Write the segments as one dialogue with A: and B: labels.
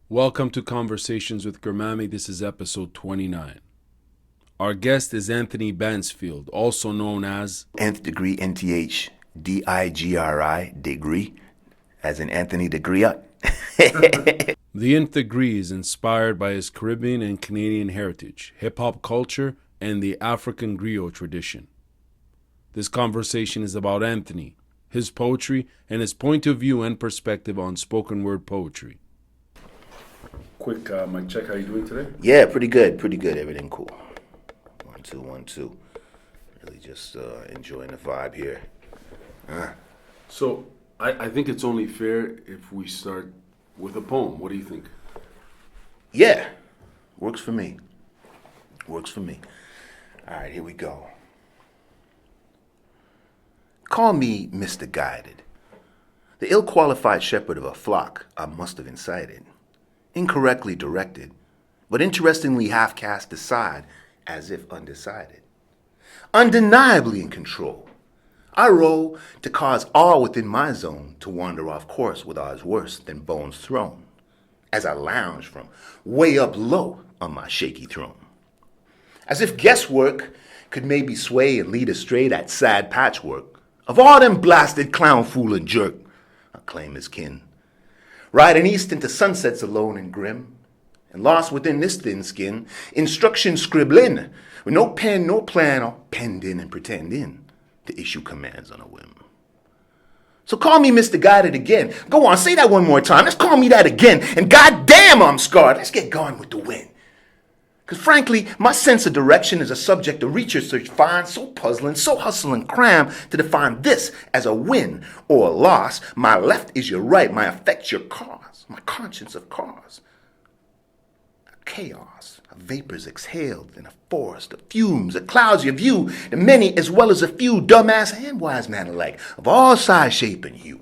A: Welcome to Conversations with Garmamie. This is episode 29. Our guest is Anthony Bansfield, also known as
B: Nth degree, NTH, DIGRI, degree, as in Anthony the Griot.
A: The Nth Degree is inspired by his Caribbean and Canadian heritage, hip-hop culture, and the African griot tradition. This conversation is about Anthony, his poetry, and his point of view and perspective on spoken word poetry. Quick mic check, how you doing today?
B: Yeah, pretty good, everything cool. 1, 2, 1, 2. Really just enjoying the vibe here.
A: So, I think it's only fair if we start with a poem. What do you think?
B: Yeah, works for me. All right, here we go. Call me Mr. Guided, the ill-qualified shepherd of a flock I must have incited, incorrectly directed, but interestingly half cast aside as if undecided. Undeniably in control, I roll to cause all within my zone to wander off course with odds worse than bones thrown, as I lounge from way up low on my shaky throne. As if guesswork could maybe sway and lead astray that sad patchwork of all them blasted clown fool and jerk I claim as kin. Riding east into sunsets alone and grim, and lost within this thin skin, instruction scribbling, with no pen, no plan, all penned in and pretending to issue commands on a whim. So call me Mr. Guided again. Go on, say that one more time. Let's call me that again. And goddamn, I'm scarred. Let's get going with the wind. Because frankly, my sense of direction is a subject the research finds so puzzling, so hustle and cram to define this as a win or a loss. My left is your right, my affect's your cause, my conscience of cause. A chaos of vapors exhaled in a forest of fumes that clouds your view, the many as well as a few, dumbass and wise man alike, of all size, shape, and hue.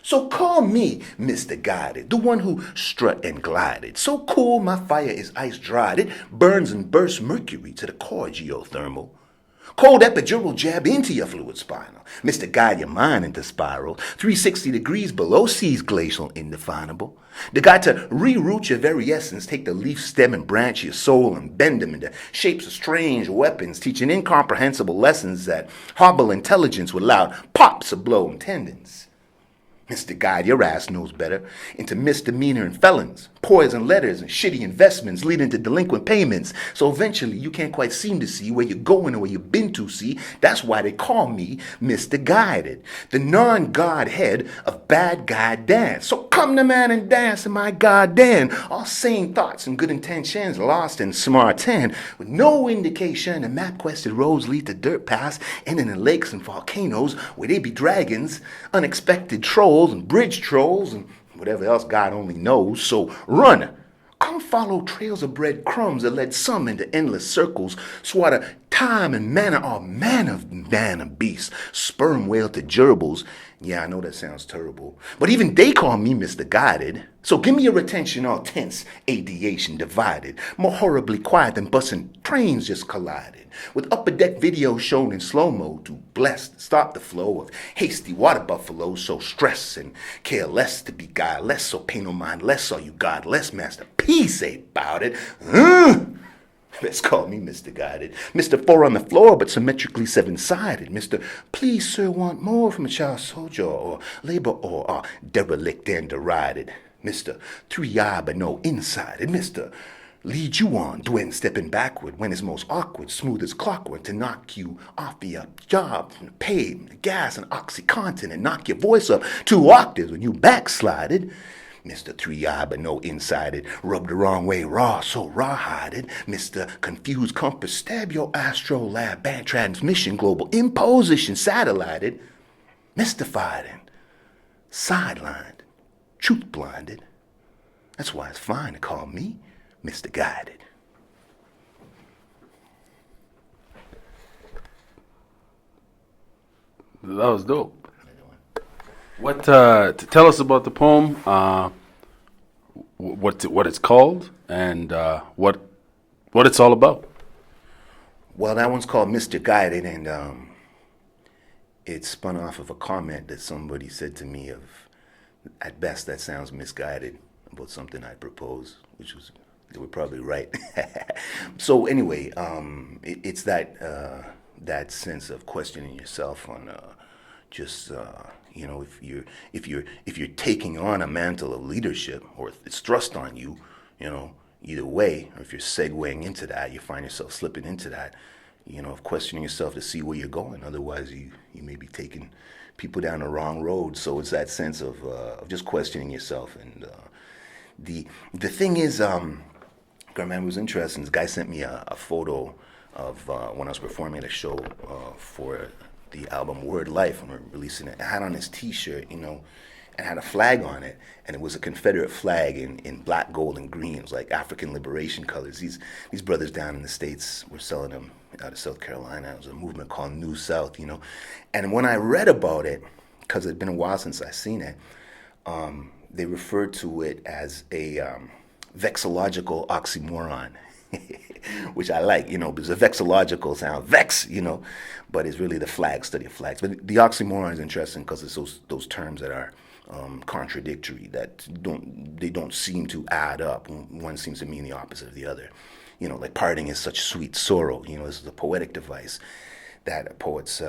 B: So call me Mr. Guided, the one who strut and glided. So cool my fire is ice dried. It burns and bursts mercury to the core geothermal. Cold epidural jab into your fluid spinal. Mr. Guide your mind into spiral. 360 degrees below seas glacial indefinable. The guide to reroute your very essence, take the leaf, stem, and branch of your soul and bend them into shapes of strange weapons, teaching incomprehensible lessons that hobble intelligence with loud pops of blown tendons. Mr. Guide, your ass knows better, into misdemeanor and felons, poison letters and shitty investments leading to delinquent payments. So eventually you can't quite seem to see where you're going or where you've been to see. That's why they call me Mr. Guided, the non-God head of bad guy dance. So come to man and dance in my goddamn, all sane thoughts and good intentions lost in smart hand, with no indication the map-quested roads lead to dirt paths ending in lakes and volcanoes where they be dragons, unexpected trolls, and bridge trolls and whatever else God only knows. So run. Come follow trails of breadcrumbs that led some into endless circles, swat time and manner all manner of man and beast, sperm whale to gerbils. Yeah, I know that sounds terrible, but even they call me Mr. Guided. So give me your attention all tense, aviation divided, more horribly quiet than busting trains just collided, with upper deck video shown in slow-mo to bless, stop the flow of hasty water buffaloes, so stress and care less to be guileless, so pay no mind less, all you godless, master peace ain't about it. Let's call me Mr. Guided. Mr. Four on the floor, but symmetrically seven-sided. Mr. Please, sir, want more from a child soldier or labor or derelict and derided. Mr. Three-eyed but no insided. Mr. Lead you on, Dwayne stepping backward when it's most awkward, smooth as clockwork to knock you off your job from the pay, the gas and OxyContin and knock your voice up 2 octaves when you backslided. Mr. Three-eyed but no insided, rubbed the wrong way raw, so rawhided. Mr. Confused compass, stab your astrolab, band transmission, global imposition, satellited. Mystified and sidelined, truth blinded. That's why it's fine to call me Mr. Guided.
A: That was dope. What? Tell us about the poem. What it's called and what it's all about.
B: Well, that one's called Mr. Guided, and it spun off of a comment that somebody said to me of, at best, that sounds misguided, about something I proposed, which was, they were probably right. So anyway, it's that sense of questioning yourself on just if you're taking on a mantle of leadership, or if it's thrust on you, either way, or if you're segueing into that, you find yourself slipping into that, of questioning yourself to see where you're going. Otherwise, you may be taking people down the wrong road. So it's that sense of just questioning yourself. And the thing is, Garmamie, was interesting. This guy sent me a photo of when I was performing at a show for the album Word Life, when we were releasing it. I had on this T-shirt, and had a flag on it, and it was a Confederate flag in black, gold, and green. It was like African liberation colors. These brothers down in the States were selling them out of South Carolina. It was a movement called New South, And when I read about it, because it had been a while since I seen it, they referred to it as a vexillological oxymoron, which I like, because a vexillological sound, vex, but it's really the study of flags. But the oxymoron is interesting because it's those terms that are contradictory, that don't seem to add up. One seems to mean the opposite of the other. Like parting is such sweet sorrow. This is a poetic device that poets,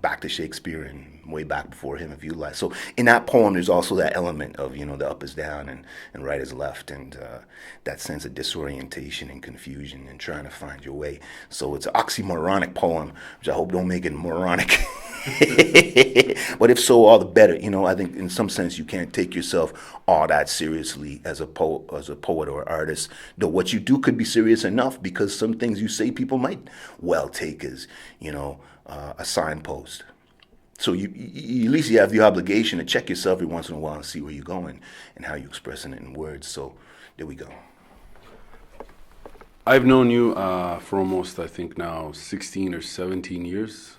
B: back to Shakespeare and way back before him, if you like. So in that poem, there's also that element of, the up is down and right is left, and that sense of disorientation and confusion and trying to find your way. So it's an oxymoronic poem, which I hope don't make it moronic. But if so, all the better. I think in some sense you can't take yourself all that seriously as a poet or artist. Though what you do could be serious enough, because some things you say people might well take as, a signpost. So at least you have the obligation to check yourself every once in a while and see where you're going and how you're expressing it in words. So there we go.
A: I've known you for almost, I think now, 16 or 17 years,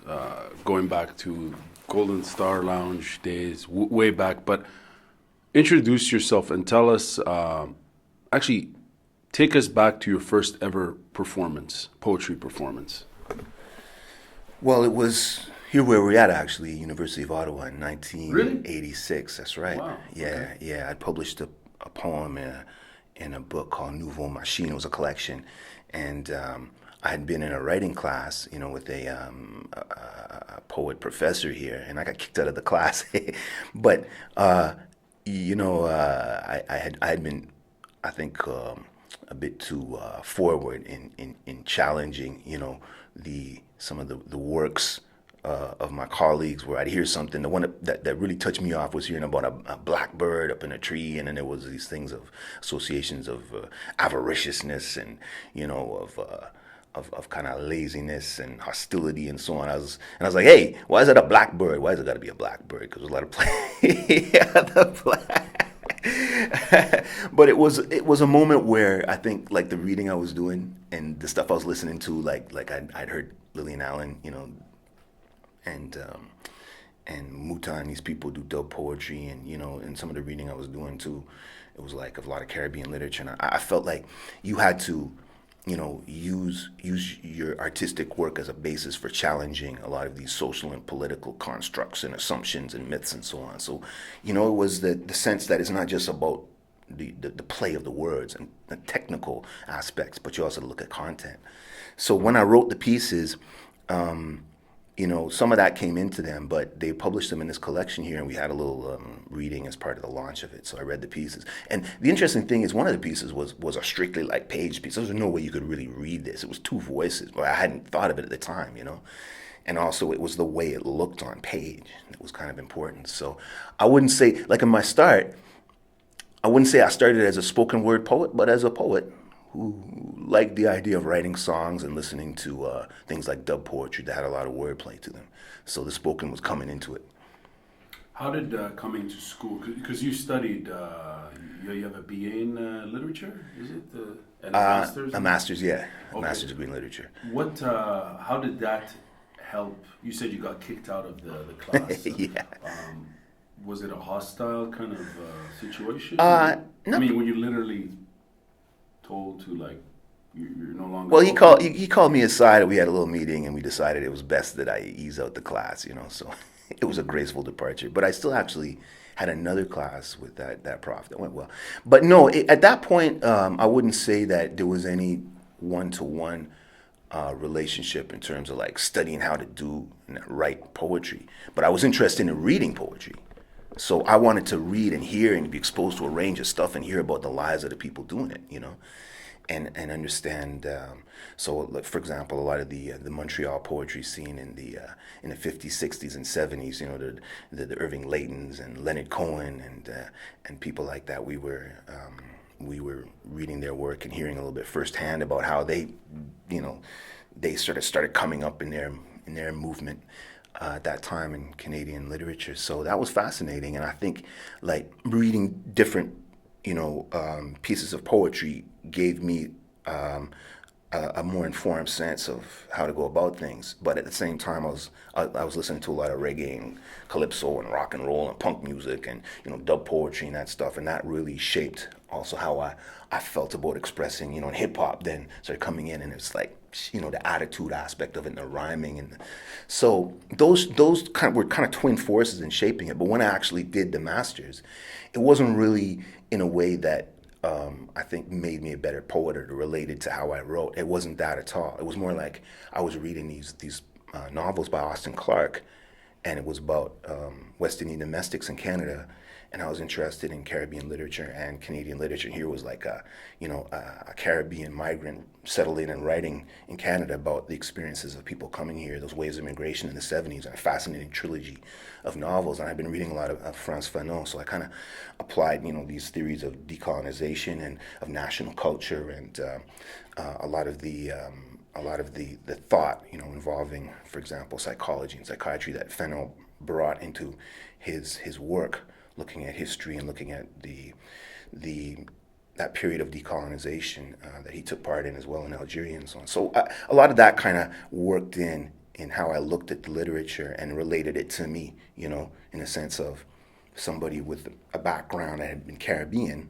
A: going back to Golden Star Lounge days, way back. But introduce yourself and tell us, actually, take us back to your first ever performance, poetry performance.
B: Well, it was here where we're at, actually, University of Ottawa in 1986. Really? That's right. Wow. Yeah, okay. Yeah. I published a poem in a book called Nouveau Machine. It was a collection. And I had been in a writing class, with a poet professor here, and I got kicked out of the class. But, I had been, I think, a bit too forward in challenging, some of the works of my colleagues, where I'd hear something. The one that really touched me off was hearing about a blackbird up in a tree, and then there was these things of associations of avariciousness and of kind of laziness and hostility and so on. I was like, hey, why is it a blackbird? Why has it got to be a blackbird? Because there's a lot of But it was a moment where I think, like, the reading I was doing and the stuff I was listening to, like I'd heard Lillian Allen, and Muta and these people do dub poetry, and and some of the reading I was doing too, it was like a lot of Caribbean literature, and I felt like you had to, use your artistic work as a basis for challenging a lot of these social and political constructs and assumptions and myths and so on. So, it was the sense that it's not just about the play of the words and the technical aspects, but you also look at content. So when I wrote the pieces, some of that came into them, but they published them in this collection here, and we had a little reading as part of the launch of it. So I read the pieces. And the interesting thing is, one of the pieces was a strictly like page piece. There was no way you could really read this. It was two voices, but I hadn't thought of it at the time, And also it was the way it looked on page. It was kind of important. So I wouldn't say, like in my start, I wouldn't say I started as a spoken word poet, but as a poet who liked the idea of writing songs and listening to things like dub poetry that had a lot of wordplay to them. So the spoken was coming into it.
A: How did coming to school, because you studied, you have a BA in literature, is it? And a master's?
B: A master's, yeah.
A: Okay.
B: A master's degree in literature.
A: How did that help? You said you got kicked out of the class.
B: Yeah.
A: Was it a hostile kind of situation?
B: No.
A: I mean, were you literally told to, like, you're no longer...
B: Well, he called me aside, and we had a little meeting, and we decided it was best that I ease out the class, So it was a graceful departure. But I still actually had another class with that prof that went well. But no, at that point, I wouldn't say that there was any one-to-one relationship in terms of like studying how to do and write poetry. But I was interested in reading poetry. So I wanted to read and hear and be exposed to a range of stuff and hear about the lives of the people doing it, and understand. So, like, for example, a lot of the Montreal poetry scene in the 50s, 60s, and 70s, the Irving Laytons and Leonard Cohen and people like that. We were reading their work and hearing a little bit firsthand about how they sort of started coming up in their movement at that time in Canadian literature. So that was fascinating, and I think like reading different pieces of poetry gave me a more informed sense of how to go about things. But at the same time, I was listening to a lot of reggae and calypso and rock and roll and punk music and dub poetry and that stuff, and that really shaped also how I felt about expressing. And hip hop then started coming in, and it's like the attitude aspect of it and the rhyming, and so those were kind of twin forces in shaping it. But when I actually did the masters, it wasn't really in a way that I think made me a better poet or related to how I wrote. It wasn't that at all. It was more like I was reading these novels by Austin Clarke, and it was about West Indian domestics in Canada, and I was interested in Caribbean literature and Canadian literature. Here was like a Caribbean migrant settled in and writing in Canada about the experiences of people coming here, those waves of migration in the 70s, and a fascinating trilogy of novels. And I've been reading a lot of Frantz Fanon, so I kind of applied, these theories of decolonization and of national culture, and a lot of the thought, involving, for example, psychology and psychiatry that Fanon brought into his work, looking at history and looking at that period of decolonization that he took part in as well in Algeria and so on. So a lot of that kind of worked in how I looked at the literature and related it to me, in a sense of somebody with a background that had been Caribbean,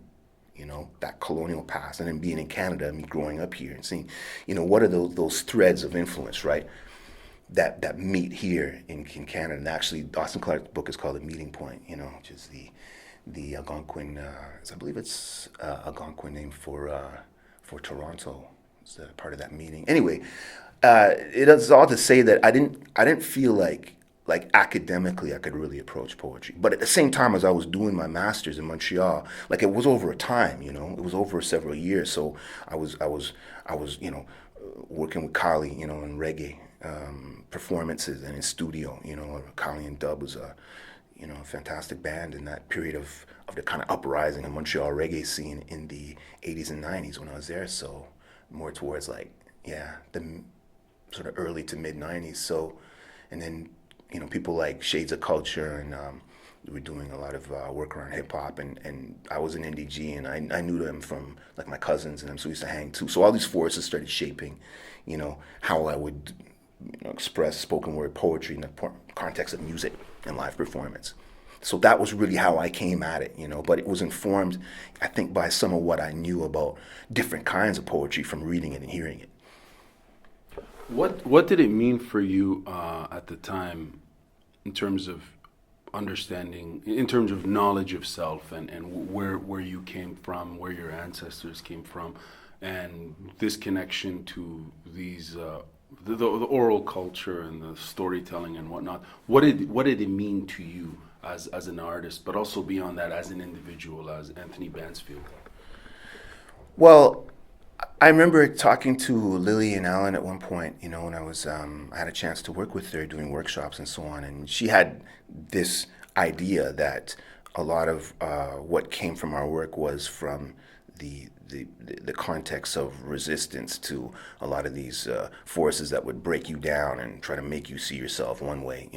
B: that colonial past, and then being in Canada, me growing up here and seeing, what are those threads of influence, right? That meet here in Canada. And actually, Austin Clarke's book is called The Meeting Point, which is the Algonquin, I believe it's Algonquin name for Toronto. It's part of that meeting. Anyway, it is all to say that I didn't feel like academically I could really approach poetry. But at the same time as I was doing my master's in Montreal, like it was over a time, it was over several years. So I was working with Kali, in reggae performances and in studio. Kali and Dub was a fantastic band in that period of the kind of uprising of Montreal reggae scene in the 80s and 90s when I was there. So more towards the sort of early to mid 90s. So, and then people like Shades of Culture, and we were doing a lot of work around hip hop, and I was in NDG, and I knew them from like my cousins and them, so we used to hang too. So all these forces started shaping, how I would express spoken word poetry in the context of music and live performance. So that was really how I came at it, but it was informed, I think, by some of what I knew about different kinds of poetry from reading it and hearing it.
A: What did it mean for you at the time in terms of understanding, in terms of knowledge of self and where you came from, where your ancestors came from, and this connection to these the oral culture and the storytelling and whatnot? What did it mean to you as an artist, but also beyond that as an individual, as Anthony Bansfield?
B: Well, I remember talking to Lily and Alan at one point, when I had a chance to work with her doing workshops and so on, and she had this idea that a lot of what came from our work was from the context of resistance to a lot of these forces that would break you down and try to make you see yourself one way,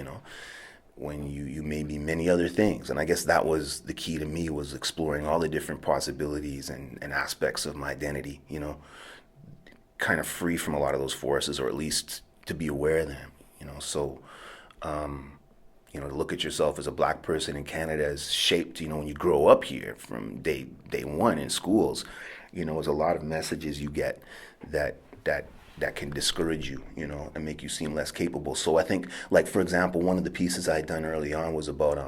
B: when you may be many other things. And I guess that was the key to me, was exploring all the different possibilities and aspects of my identity, kind of free from a lot of those forces, or at least to be aware of them, So, to look at yourself as a black person in Canada is shaped, when you grow up here from day one in schools, there's a lot of messages you get that can discourage you, and make you seem less capable. So I think, like, for example, one of the pieces I had done early on was about,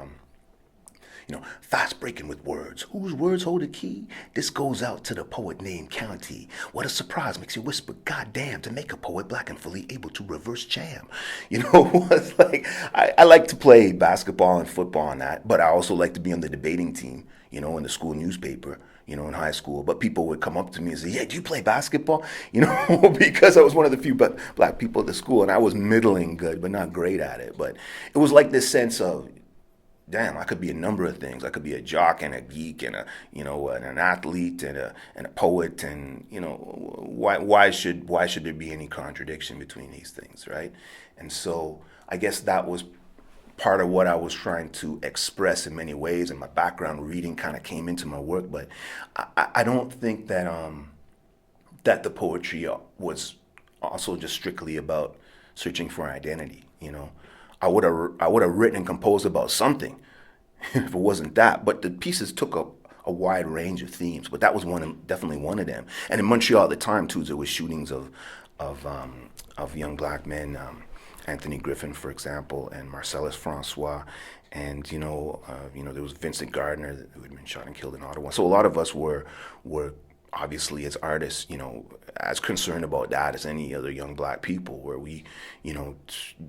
B: Fast breaking with words. Whose words hold the key? This goes out to the poet named County. What a surprise makes you whisper, God damn, to make a poet black and fully able to reverse jam. It's like, I like to play basketball and football and that, but I also like to be on the debating team, in the school newspaper, in high school. But people would come up to me and say, yeah, do you play basketball? Because I was one of the few black people at the school, and I was middling good, but not great at it. But it was like this sense of, damn, I could be a number of things. I could be a jock and a geek and and an athlete and a poet, and why should there be any contradiction between these things, right? And so I guess that was part of what I was trying to express in many ways, and my background reading kind of came into my work. But I don't think that that the poetry was also just strictly about searching for identity. I would have written and composed about something if it wasn't that. But the pieces took a wide range of themes. But that was definitely one of them. And in Montreal at the time too, there was shootings of young black men. Anthony Griffin, for example, and Marcellus Francois, and there was Vincent Gardner who had been shot and killed in Ottawa. So a lot of us were obviously, as artists, as concerned about that as any other young black people, where we,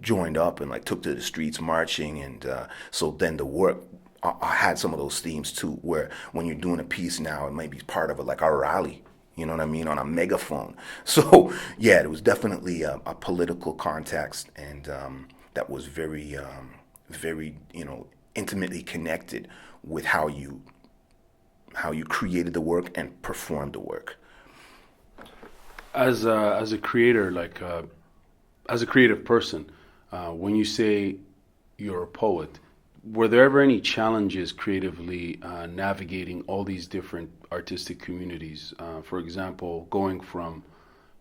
B: joined up and took to the streets marching, and so then the work. I had some of those themes too, where when you're doing a piece now, it might be part of a rally. You know what I mean? On a megaphone. So yeah, it was definitely a political context, and that was very, very, intimately connected with how you created the work and performed the work.
A: As a creator, as a creative person, when you say you're a poet, were there ever any challenges creatively navigating all these different artistic communities? For example, going from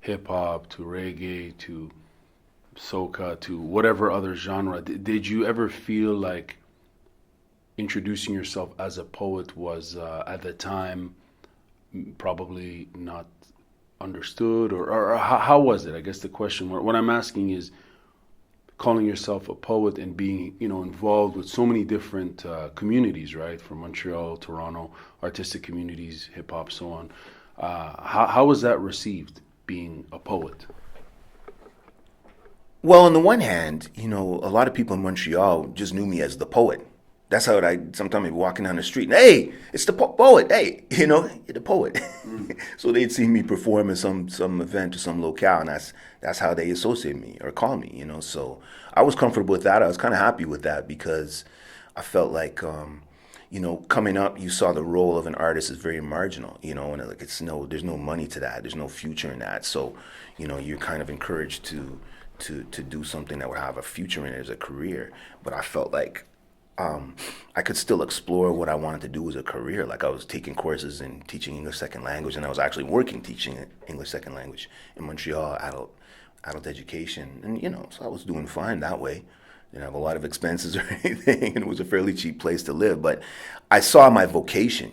A: hip hop to reggae to soca to whatever other genre. Did you ever feel like introducing yourself as a poet was at the time probably not understood, or how was it? I guess the question, what I'm asking is, calling yourself a poet and being, involved with so many different communities, right? From Montreal, Toronto, artistic communities, hip hop, so on. How was that received, being a poet?
B: Well, on the one hand, a lot of people in Montreal just knew me as the poet. That's how sometimes I'd be walking down the street and, hey, it's the poet. Hey, you're the poet. So they'd see me perform in some event or some locale, and that's how they associate me or call me, So I was comfortable with that. I was kind of happy with that, because I felt like, coming up, you saw the role of an artist is very marginal, and there's no money to that. There's no future in that. So, you're kind of encouraged to do something that would have a future in it as a career. But I felt like I could still explore what I wanted to do as a career. Like, I was taking courses in teaching English second language, and I was actually working teaching English second language in Montreal, adult education, and so I was doing fine that way. Didn't have a lot of expenses or anything, and it was a fairly cheap place to live. But I saw my vocation,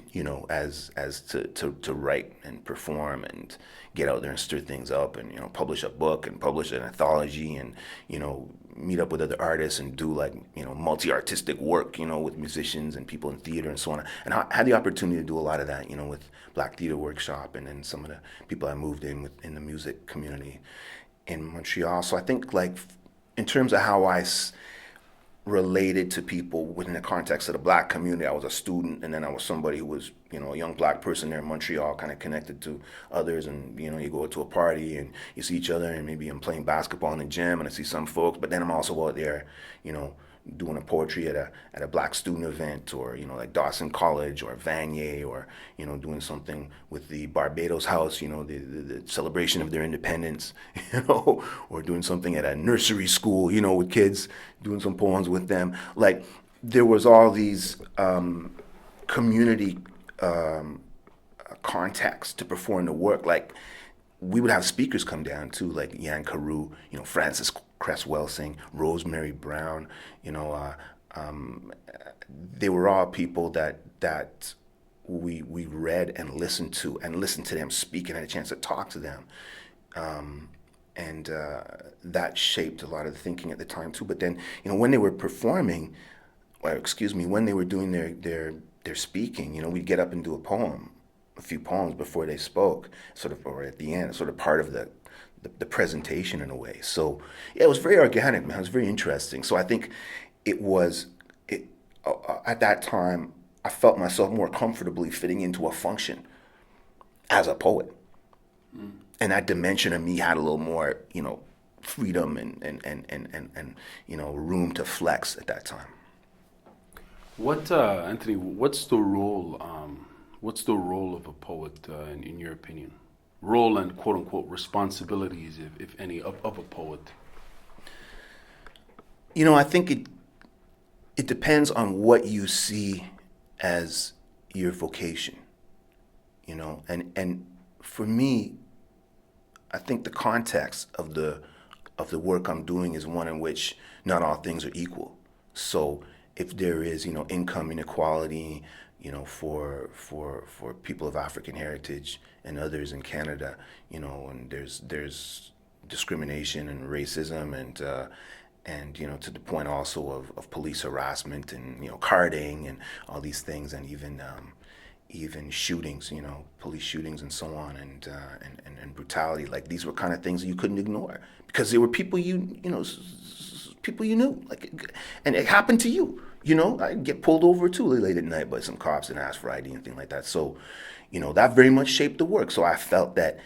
B: as to write and perform and get out there and stir things up, and publish a book and publish an anthology, and meet up with other artists and do multi-artistic work, with musicians and people in theater and so on. And I had the opportunity to do a lot of that, with Black Theater Workshop, and then some of the people I moved in with in the music community in Montreal. So I think in terms of how I related to people within the context of the Black community, I was a student, and then I was somebody who was, a young Black person there in Montreal, kind of connected to others, and, you go to a party and you see each other, and maybe I'm playing basketball in the gym and I see some folks, but then I'm also out there, doing a poetry at a Black student event, or, like Dawson College or Vanier, or, doing something with the Barbados House, the celebration of their independence, or doing something at a nursery school, with kids, doing some poems with them. Like, there was all these community contexts to perform the work. Like, we would have speakers come down too, like Yan Carew, Francis Cresswell-Sing, Rosemary Brown, they were all people that we read and listened to them speak, and had a chance to talk to them. And that shaped a lot of the thinking at the time too. But then, when they were performing, or excuse me, when they were doing their speaking, we'd get up and do a few poems before they spoke, sort of, or at the end, sort of part of the presentation in a way. So yeah, it was very organic, man. It was very interesting. So I think it was it at that time I felt myself more comfortably fitting into a function as a poet, and that dimension of me had a little more, freedom and room to flex at that time.
A: Anthony? What's the role? What's the role of a poet, in your opinion? Role and quote unquote responsibilities, if any, of a poet.
B: I think it depends on what you see as your vocation. And for me, I think the context of the work I'm doing is one in which not all things are equal. So if there is, income inequality, for people of African heritage and others in Canada, and there's discrimination and racism and to the point also of police harassment and carding and all these things, and even shootings, police shootings and so on, and brutality. Like, these were kind of things that you couldn't ignore because they were people people you knew, and it happened to you. I'd get pulled over too late at night by some cops and ask for ID and things like that. So, that very much shaped the work. So I felt that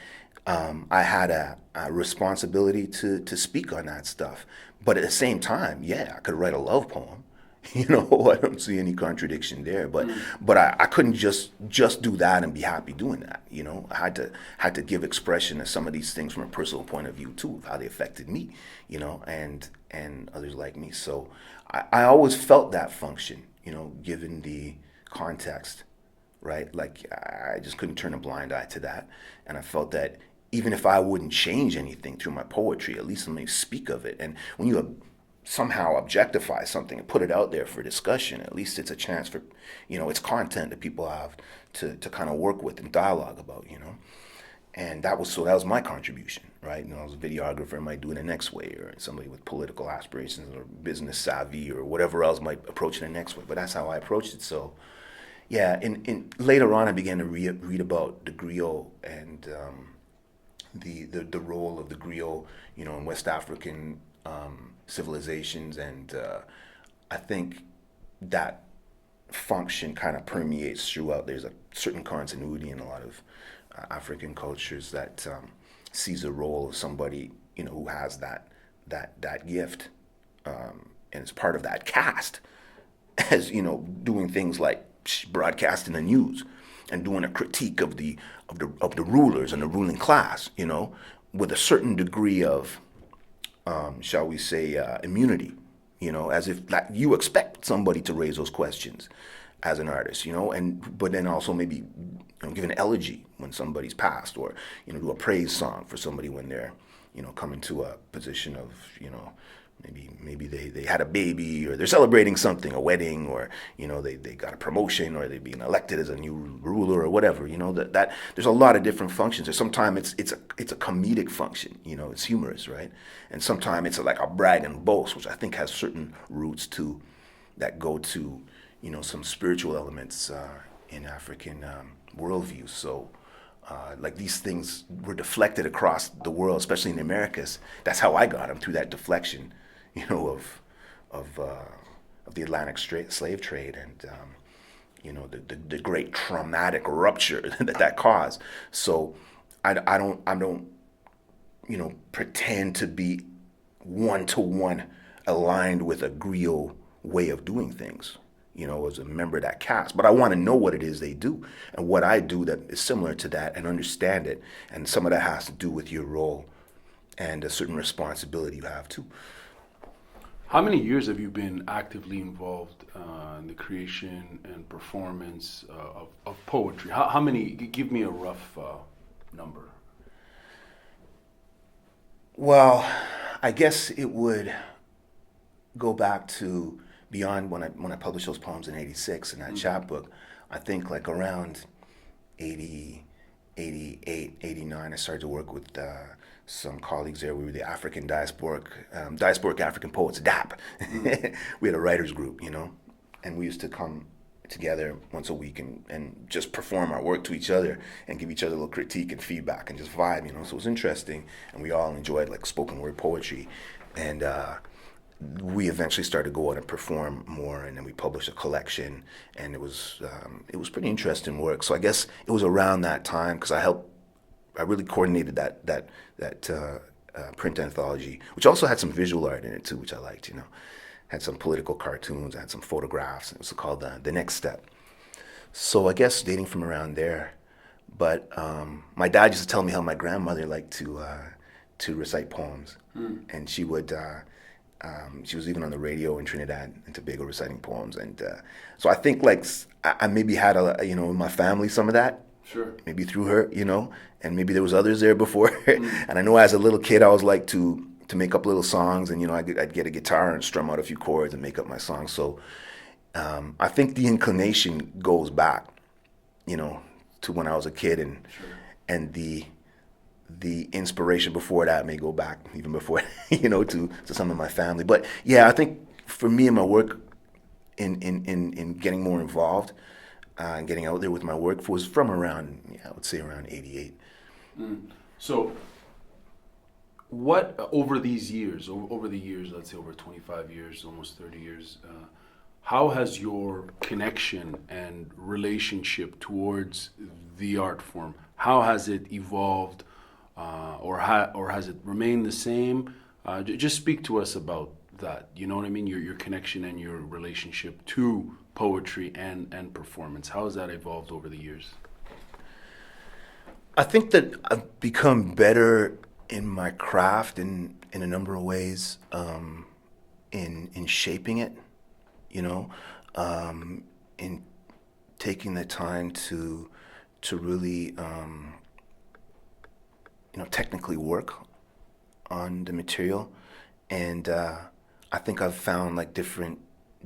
B: I had a responsibility to speak on that stuff. But at the same time, yeah, I could write a love poem. I don't see any contradiction there. But I couldn't just do that and be happy doing that. I had to give expression to some of these things from a personal point of view too, of how they affected me, and others like me. So I always felt that function, given the context, right? Like, I just couldn't turn a blind eye to that. And I felt that even if I wouldn't change anything through my poetry, at least let me speak of it. And when you somehow objectify something and put it out there for discussion, at least it's a chance for, it's content that people have to kind of work with and dialogue about, And that was my contribution, right? I was a videographer, might do it the next way, or somebody with political aspirations or business savvy or whatever else might approach it the next way. But that's how I approached it. So, yeah. And later on, I began to read about the griot and the role of the griot, in West African civilizations, and I think that function kind of permeates throughout. There's a certain continuity in a lot of African cultures that sees the role of somebody, who has that gift, and is part of that caste, as doing things like broadcasting the news and doing a critique of the rulers and the ruling class, with a certain degree of shall we say, immunity, as if like you expect somebody to raise those questions as an artist, but then also maybe give an elegy when somebody's passed, or do a praise song for somebody when they're coming to a position of maybe they had a baby, or they're celebrating something, a wedding, or they got a promotion, or they're being elected as a new ruler or whatever. That there's a lot of different functions. Or sometimes it's a comedic function. It's humorous, right? And sometimes it's like a brag and boast, which I think has certain roots too, that go to some spiritual elements in African worldview. So. Like, these things were deflected across the world, especially in the Americas. That's how I got them, through that deflection, of the Atlantic slave trade, and the great traumatic rupture that caused. So I don't pretend to be one-to-one aligned with a griot way of doing things, as a member of that caste. But I want to know what it is they do and what I do that is similar to that, and understand it. And some of that has to do with your role and a certain responsibility you have too.
A: How many years have you been actively involved in the creation and performance of poetry? How many? Give me a rough number.
B: Well, I guess it would go back to beyond when I published those poems in '86 in that chapbook. I think like around 80, 88, 89, I started to work with some colleagues there. We were the Diasporic African Poets, DAP. We had a writers group, and we used to come together once a week and just perform our work to each other and give each other a little critique and feedback and just vibe, you know. So it was interesting, and we all enjoyed like spoken word poetry, and we eventually started to go out and perform more, and then we published a collection, and it was pretty interesting work. So I guess it was around that time because I really coordinated that print anthology, which also had some visual art in it too, which I liked, you know. Had some political cartoons, I had some photographs. It was called The Next Step. So I guess dating from around there. But my dad used to tell me how my grandmother liked to recite poems, and she would. She was even on the radio in Trinidad and Tobago reciting poems, and so I think like I maybe had in my family some of that.
A: Sure.
B: Maybe through her, you know, and maybe there was others there before. And I know as a little kid I was like to make up little songs, and I'd get a guitar and strum out a few chords and make up my songs. So I think the inclination goes back, you know, to when I was a kid, and
A: Sure.
B: and the inspiration before that may go back even before, you know, to some of my family. But yeah, I think for me and my work in getting more involved and getting out there with my work was from around, I would say around 88.
A: So what over these years, over the years, let's say over 25 years, almost 30 years, how has your connection and relationship towards the art form, how has it evolved, or has it remained the same? Just speak to us about that. You know what I mean? Your connection and your relationship to poetry and performance. How has that evolved over the years?
B: I think that I've become better in my craft in a number of ways, in shaping it, you know, in taking the time to really, technically work on the material. And I think I've found like different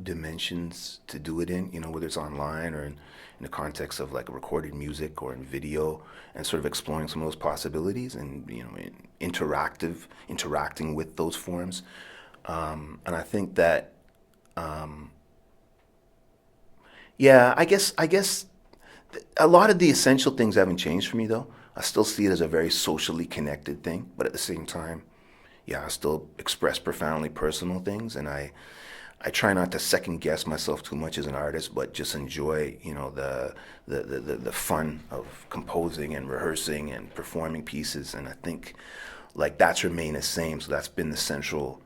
B: dimensions to do it in, you know, whether it's online or in the context of like recorded music or in video, and sort of exploring some of those possibilities and, you know, interacting with those forms. And I think that, I guess a lot of the essential things haven't changed for me though. I still see it as a very socially connected thing, but at the same time, I still express profoundly personal things, and I try not to second guess myself too much as an artist, but just enjoy, you know, the fun of composing and rehearsing and performing pieces. And I think like that's remained the same. So that's been the central,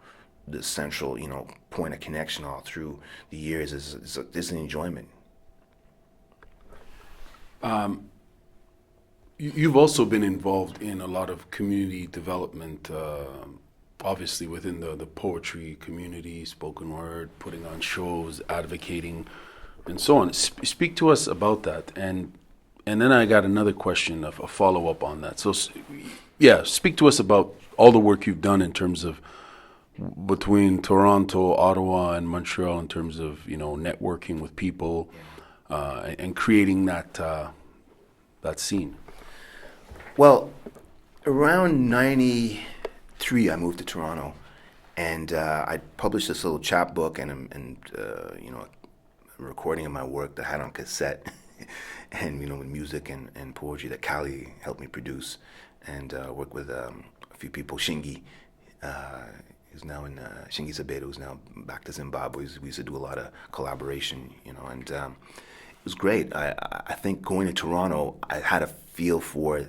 B: you know, point of connection all through the years is an enjoyment.
A: You've also been involved in a lot of community development, obviously within the poetry community, spoken word, putting on shows, advocating, and so on. Speak to us about that, and then I got another question, a follow-up on that. So, speak to us about all the work you've done in terms of between Toronto, Ottawa, and Montreal, in terms of, you know, networking with people and creating that scene.
B: Well, around 93, I moved to Toronto, and I published this little chapbook and you know, a recording of my work that I had on cassette, and, you know, with music and poetry that Kali helped me produce, and worked with a few people. Shingi, who's now in Shingi Sabedo, who's now back to Zimbabwe. We used to do a lot of collaboration, you know, and it was great. I think going to Toronto, I had a feel for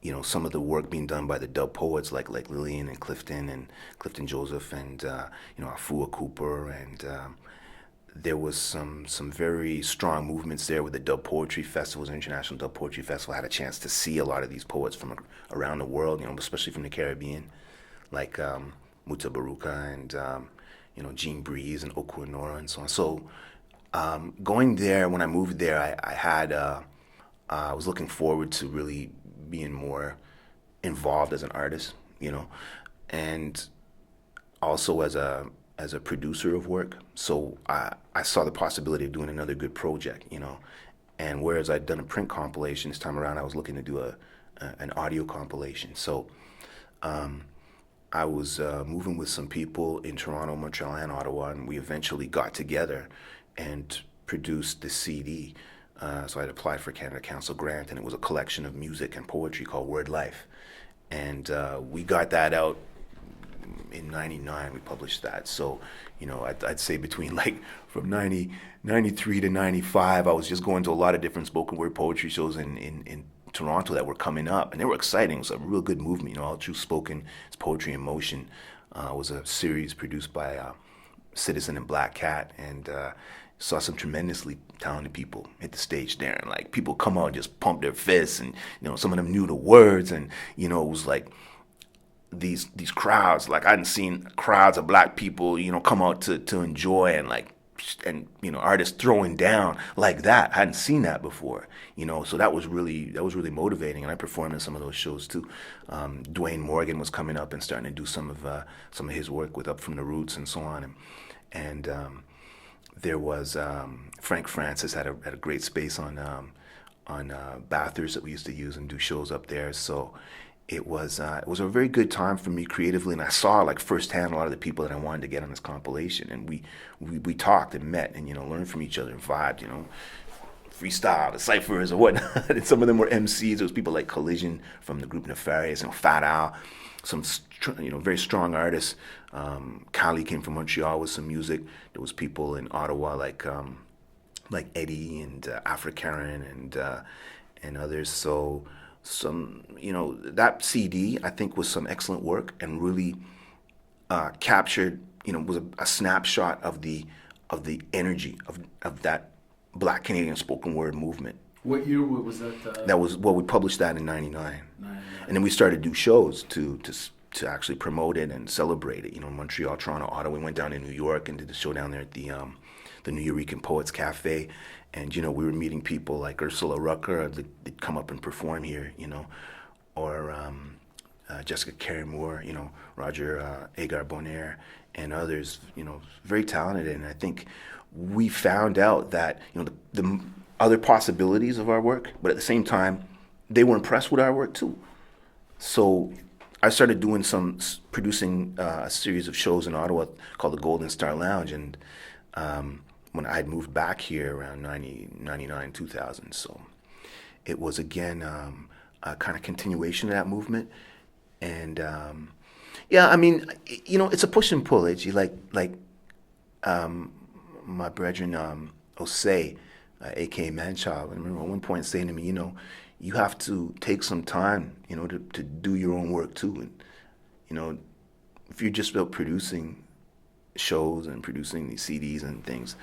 B: you know, some of the work being done by the dub poets like Lillian and Clifton Joseph and you know, Afua Cooper, and there was some very strong movements there with the dub poetry festivals, International Dub Poetry Festival. I had a chance to see a lot of these poets from around the world, you know, especially from the Caribbean, like Muta Baruka and you know, Jean Breeze and Oku Nora and so on. So going there, when I moved there, I was looking forward to really being more involved as an artist, you know, and also as a producer of work. So I saw the possibility of doing another good project, you know, and whereas I'd done a print compilation, this time around I was looking to do an audio compilation. So I I was moving with some people in Toronto, Montreal, and Ottawa, and we eventually got together and produced the CD. So I had applied for Canada Council grant, and it was a collection of music and poetry called Word Life. And we got that out in 99. We published that. So, I'd say between like from 93 to 95, I was just going to a lot of different spoken word poetry shows in Toronto that were coming up, and they were exciting. It was a real good movement, All True Spoken, it's Poetry in Motion. Was a series produced by Citizen and Black Cat, and saw some tremendously talented people hit the stage there, and like people come out and just pump their fists, and some of them knew the words, and it was like these crowds, like I hadn't seen crowds of black people come out to enjoy, and artists throwing down like that. I hadn't seen that before, so that was really motivating, and I performed in some of those shows too. Dwayne Morgan was coming up and starting to do some of his work with Up From the Roots and so on, and there was Frank Francis had a great space on Bathurst that we used to use and do shows up there. So it was a very good time for me creatively, and I saw like firsthand a lot of the people that I wanted to get on this compilation, and we talked and met and learned from each other and vibed, freestyle, the ciphers or whatnot. And some of them were MCs. There was people like Collision from the group Nefarious, Fat Al, some very strong artists. Kali came from Montreal with some music. There was people in Ottawa like Eddie and Africaran and others. So some that CD I think was some excellent work and really captured was a snapshot of the energy of that Black Canadian spoken word movement.
A: What year was that?
B: That was we published that in '99, and then we started to do shows to actually promote it and celebrate it. Montreal, Toronto, Ottawa. We went down to New York and did the show down there at the New Eurekan Poets Cafe, and we were meeting people like Ursula Rucker. They'd come up and perform here, or Jessica Carey Moore, Roger Agar Bonaire, and others, very talented. And I think we found out that the other possibilities of our work, but at the same time, they were impressed with our work too. So I started producing a series of shows in Ottawa called the Golden Star Lounge, and when I had moved back here around 99, 2000, so it was again a kind of continuation of that movement, and it's a push and pull. It's like my brethren Osei, a.k.a. Manchild, I remember at one point saying to me, you have to take some time, to do your own work too. And, if you're just about producing shows and producing these CDs and things,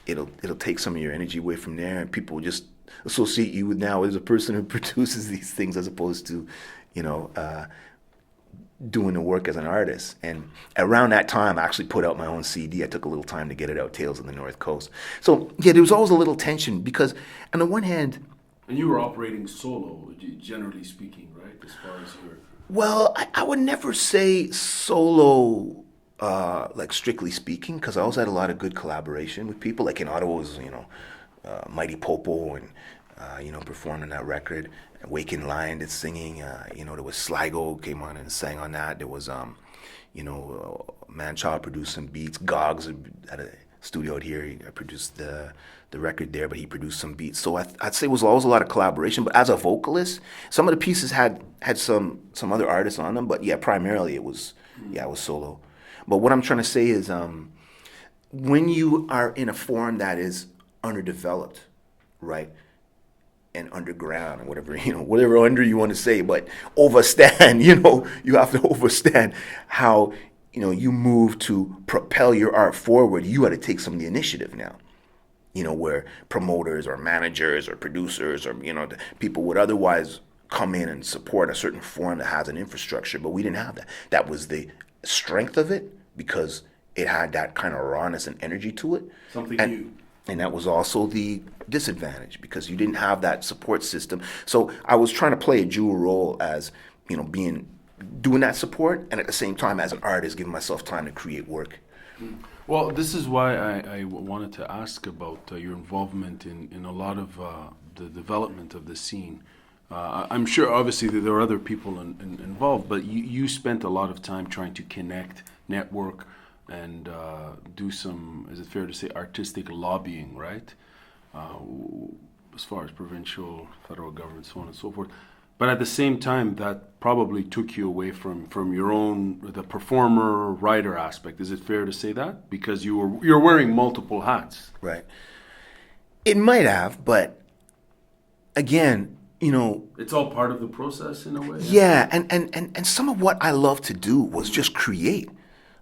B: it'll take some of your energy away from there, and people just associate you with now as a person who produces these things as opposed to, doing the work as an artist. And around that time, I actually put out my own CD. I took a little time to get it out, Tales of the North Coast. So, yeah, there was always a little tension because, on the one hand...
A: And you were operating solo, generally speaking, right? As far as your...
B: Well, I would never say solo, like strictly speaking, because I always had a lot of good collaboration with people. Like in Ottawa was, Mighty Popo and, performing that record. Waking Lion did singing. There was Sligo came on and sang on that. There was, Manchild produced some beats. Gogs had a studio out here. He produced the record there, but he produced some beats. So I'd say it was always a lot of collaboration. But as a vocalist, some of the pieces had some other artists on them. But yeah, primarily it was solo. But what I'm trying to say is, when you are in a form that is underdeveloped, right, and underground, or whatever under you want to say, but overstand, you have to overstand how, you move to propel your art forward. You got to take some of the initiative now, where promoters or managers or producers or, the people would otherwise come in and support a certain form that has an infrastructure, but we didn't have that. That was the strength of it because it had that kind of rawness and energy to it.
A: Something new.
B: And that was also the disadvantage because you didn't have that support system. So I was trying to play a dual role as, doing that support, and at the same time as an artist, giving myself time to create work.
A: Well, this is why I wanted to ask about your involvement in a lot of the development of the scene. I'm sure, obviously, that there are other people involved, but you spent a lot of time trying to connect, network, and do some, is it fair to say, artistic lobbying, right? As far as provincial, federal government, so on and so forth. But at the same time, that probably took you away from your own, the performer, writer aspect. Is it fair to say that? Because you're wearing multiple hats.
B: Right. It might have, but again,
A: It's all part of the process in a way.
B: yeah, and some of what I love to do was just create.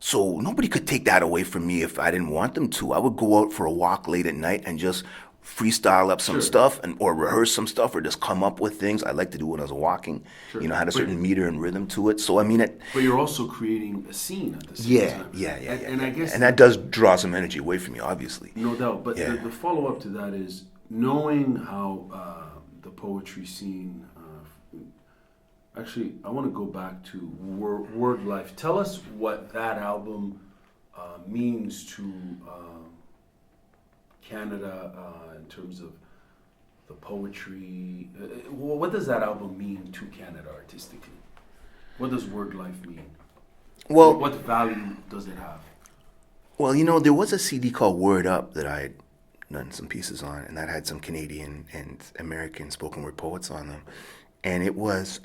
B: So nobody could take that away from me if I didn't want them to. I would go out for a walk late at night and just freestyle up some stuff or rehearse some stuff or just come up with things. I like to do when I was walking.
A: Sure.
B: I had a certain meter and rhythm to it. So I mean it.
A: But you're also creating a scene at the same time.
B: Yeah.
A: And I guess
B: that does draw some energy away from you, obviously.
A: No doubt. But the follow-up to that is knowing how the poetry scene. Actually, I want to go back to Word Life. Tell us what that album means to Canada in terms of the poetry. What does that album mean to Canada artistically? What does Word Life mean?
B: Well,
A: what value does it have?
B: Well, there was a CD called Word Up that I had done some pieces on, and that had some Canadian and American spoken word poets on them. And it was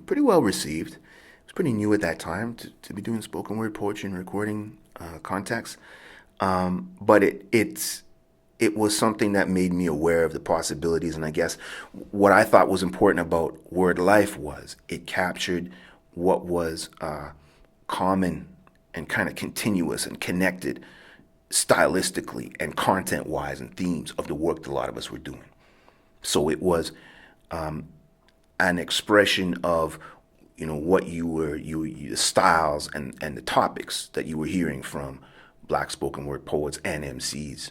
B: pretty well received. It was pretty new at that time to be doing spoken word poetry and recording context. But it was something that made me aware of the possibilities. And I guess what I thought was important about Word Life was it captured what was common and kind of continuous and connected stylistically and content-wise and themes of the work that a lot of us were doing. So it was an expression of what the styles and the topics that you were hearing from Black spoken word poets and MCs.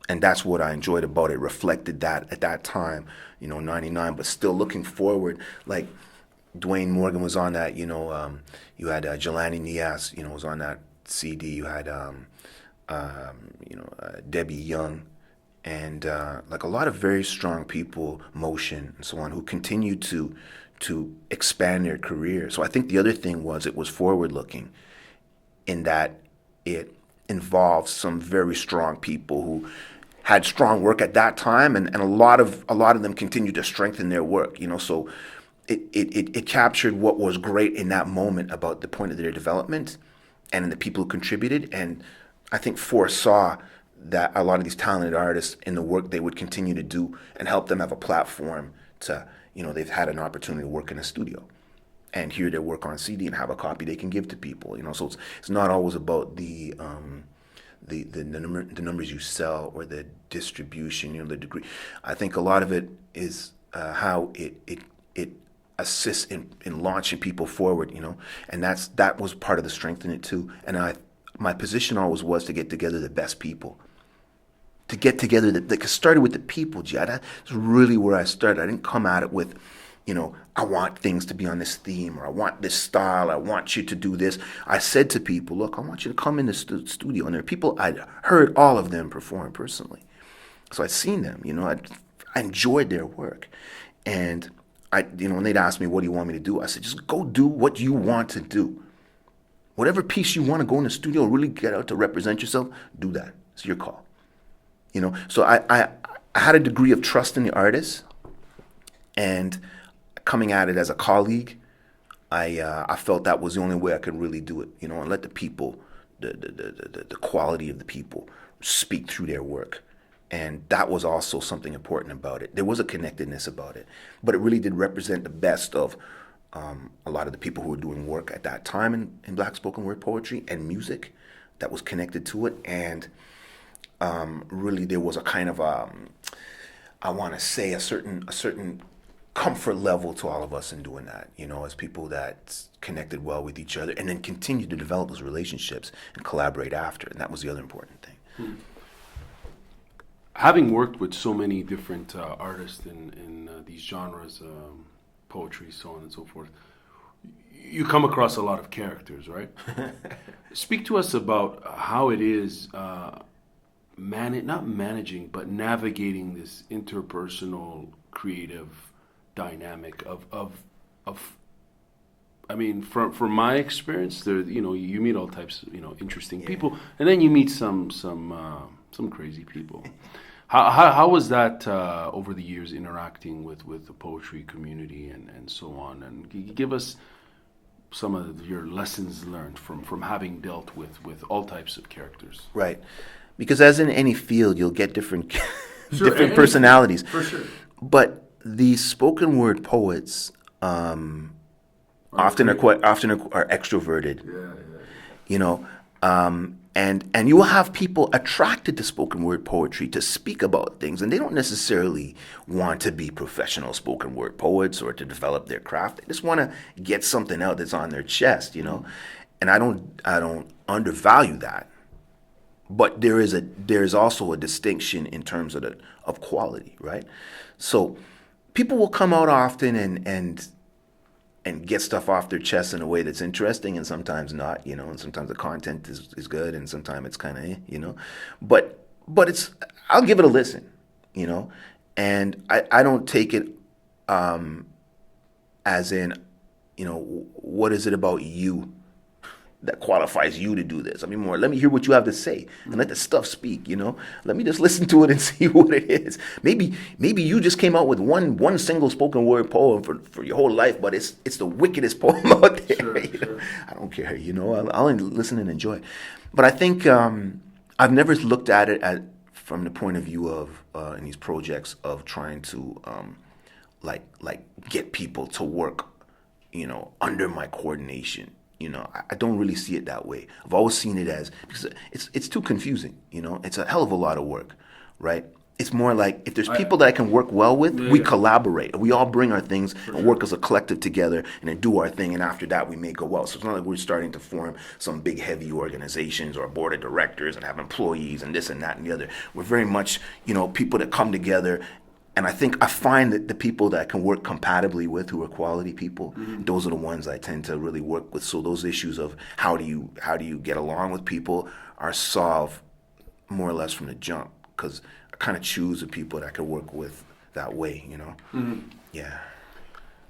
B: And that's what I enjoyed about it. Reflected that at that time, 99, but still looking forward. Like Dwayne Morgan was on that, you had Jelani Nias, was on that CD. You had, Debbie Young. And like a lot of very strong people, Motion and so on, who continued to expand their career. So I think the other thing was it was forward-looking in that it involved some very strong people who had strong work at that time, and a lot of them continued to strengthen their work. So it captured what was great in that moment about the point of their development and in the people who contributed, and I think foresaw that a lot of these talented artists in the work they would continue to do and help them have a platform to, they've had an opportunity to work in a studio and hear their work on CD and have a copy they can give to people. So it's not always about the numbers you sell or the distribution, the degree. I think a lot of it is how it assists in launching people forward, and that was part of the strength in it too. And my position always was to get together the best people. To get together, it started with the people, G. That's really where I started. I didn't come at it with, I want things to be on this theme, or I want this style, I want you to do this. I said to people, look, I want you to come in the studio. And there are people, I'd heard all of them perform personally. So I'd seen them, I enjoyed their work. And when they'd ask me, what do you want me to do? I said, just go do what you want to do. Whatever piece you want to go in the studio, really get out to represent yourself, do that. It's your call. So I had a degree of trust in the artist, and coming at it as a colleague, I felt that was the only way I could really do it, and let the people, the quality of the people speak through their work. And that was also something important about it. There was a connectedness about it, but it really did represent the best of a lot of the people who were doing work at that time in Black spoken word poetry and music that was connected to it. And really there was a kind of I want to say a certain comfort level to all of us in doing that, as people that connected well with each other and then continued to develop those relationships and collaborate after. And that was the other important thing.
A: Having worked with so many different artists in these genres, poetry, so on and so forth, you come across a lot of characters, right? Speak to us about how it is not managing, but navigating this interpersonal creative dynamic of I mean, from my experience, there, you meet all types of, interesting people, and then you meet some crazy people. How was that over the years interacting with the poetry community and so on? And can you give us some of your lessons learned from having dealt with all types of characters?
B: Right. Because as in any field, you'll get different
A: Sure,
B: different personalities.
A: For sure.
B: But the spoken word poets often are extroverted.
A: Yeah.
B: And you will have people attracted to spoken word poetry to speak about things, and they don't necessarily want to be professional spoken word poets or to develop their craft. They just want to get something out that's on their chest, And I don't undervalue that, but there is also a distinction in terms of quality, right? So people will come out often and get stuff off their chest in a way that's interesting, and sometimes not, and sometimes the content is good, and sometimes it's kind of, but I'll give it a listen, and I don't take it as in, what is it about you that qualifies you to do this? I mean, more, let me hear what you have to say and let the stuff speak, Let me just listen to it and see what it is. Maybe you just came out with one single spoken word poem for your whole life, but it's the wickedest poem out there.
A: Sure.
B: I don't care, I'll listen and enjoy. But I think I've never looked at it from the point of view of in these projects of trying to like get people to work, under my coordination. I don't really see it that way. I've always seen it as, because it's too confusing, It's a hell of a lot of work, right? It's more like if there's people that I can work well with, we collaborate. We all bring our things and work as a collective together and then do our thing. And after that, we may go well. So it's not like we're starting to form some big, heavy organizations or a board of directors and have employees and this and that and the other. We're very much, people that come together. And I find that the people that I can work compatibly with, who are quality people, those are the ones I tend to really work with. So those issues of how do you get along with people are solved more or less from the jump, because I kind of choose the people that I can work with that way, Yeah.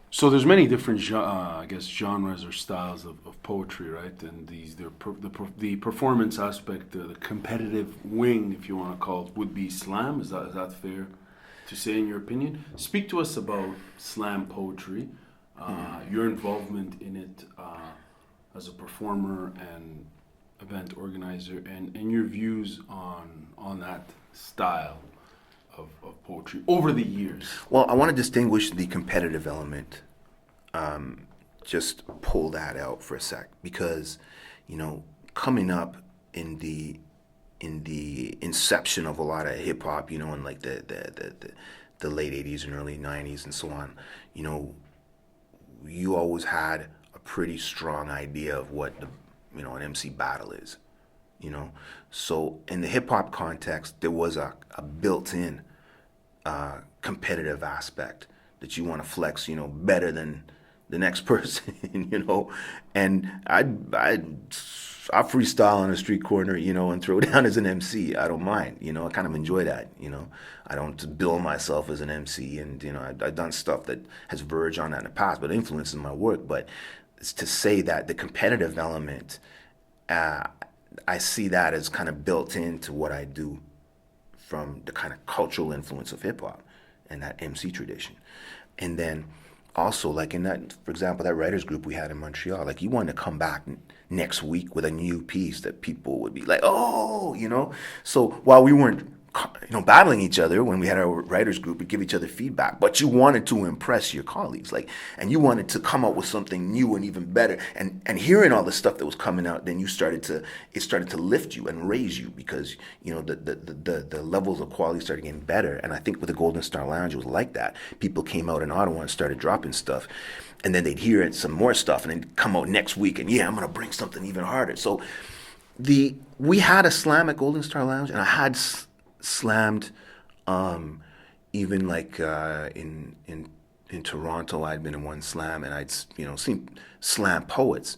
A: So there's many different, genres or styles of poetry, right? And the performance aspect, the competitive wing, if you want to call it, would be slam. Is that fair to say, in your opinion? Speak to us about slam poetry, your involvement in it as a performer and event organizer, and your views on that style of poetry over the years.
B: Well, I want to distinguish the competitive element. Just pull that out for a sec, because, coming up in the inception of a lot of hip hop, in like the late 80s and early 90s and so on, you always had a pretty strong idea of what an MC battle is, So in the hip hop context, there was a built-in competitive aspect that you want to flex, better than the next person, and I freestyle on a street corner, and throw down as an MC. I don't mind, I kind of enjoy that, I don't bill myself as an MC, and, I've done stuff that has verged on that in the past, but influences my work. But it's to say that the competitive element, I see that as kind of built into what I do from the kind of cultural influence of hip hop and that MC tradition. And then also, like in that, for example, that writers group we had in Montreal, like you wanted to come back next week with a new piece that people would be like, oh, So while we weren't, battling each other when we had our writers group, we give each other feedback, but you wanted to impress your colleagues, and you wanted to come up with something new and even better. And hearing all the stuff that was coming out, then it started to lift you and raise you, because the levels of quality started getting better. And I think with the Golden Star Lounge, it was like that. People came out in Ottawa and started dropping stuff, and then they'd hear it, some more stuff, and then come out next week, and I'm gonna bring something even harder. So we had a slam at Golden Star Lounge, and I had slammed, even like in Toronto, I'd been in one slam, and I'd seen slam poets.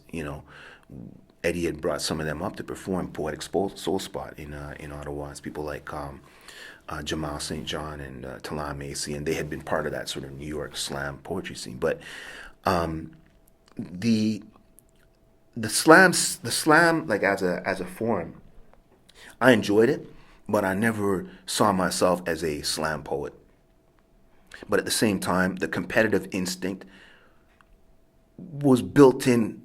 B: Eddie had brought some of them up to perform Poetic Soul Spot in Ottawa. It's people like Jamal St. John and Talan Macy, and they had been part of that sort of New York slam poetry scene. But the slam like as a form, I enjoyed it, but I never saw myself as a slam poet. But at the same time, the competitive instinct was built in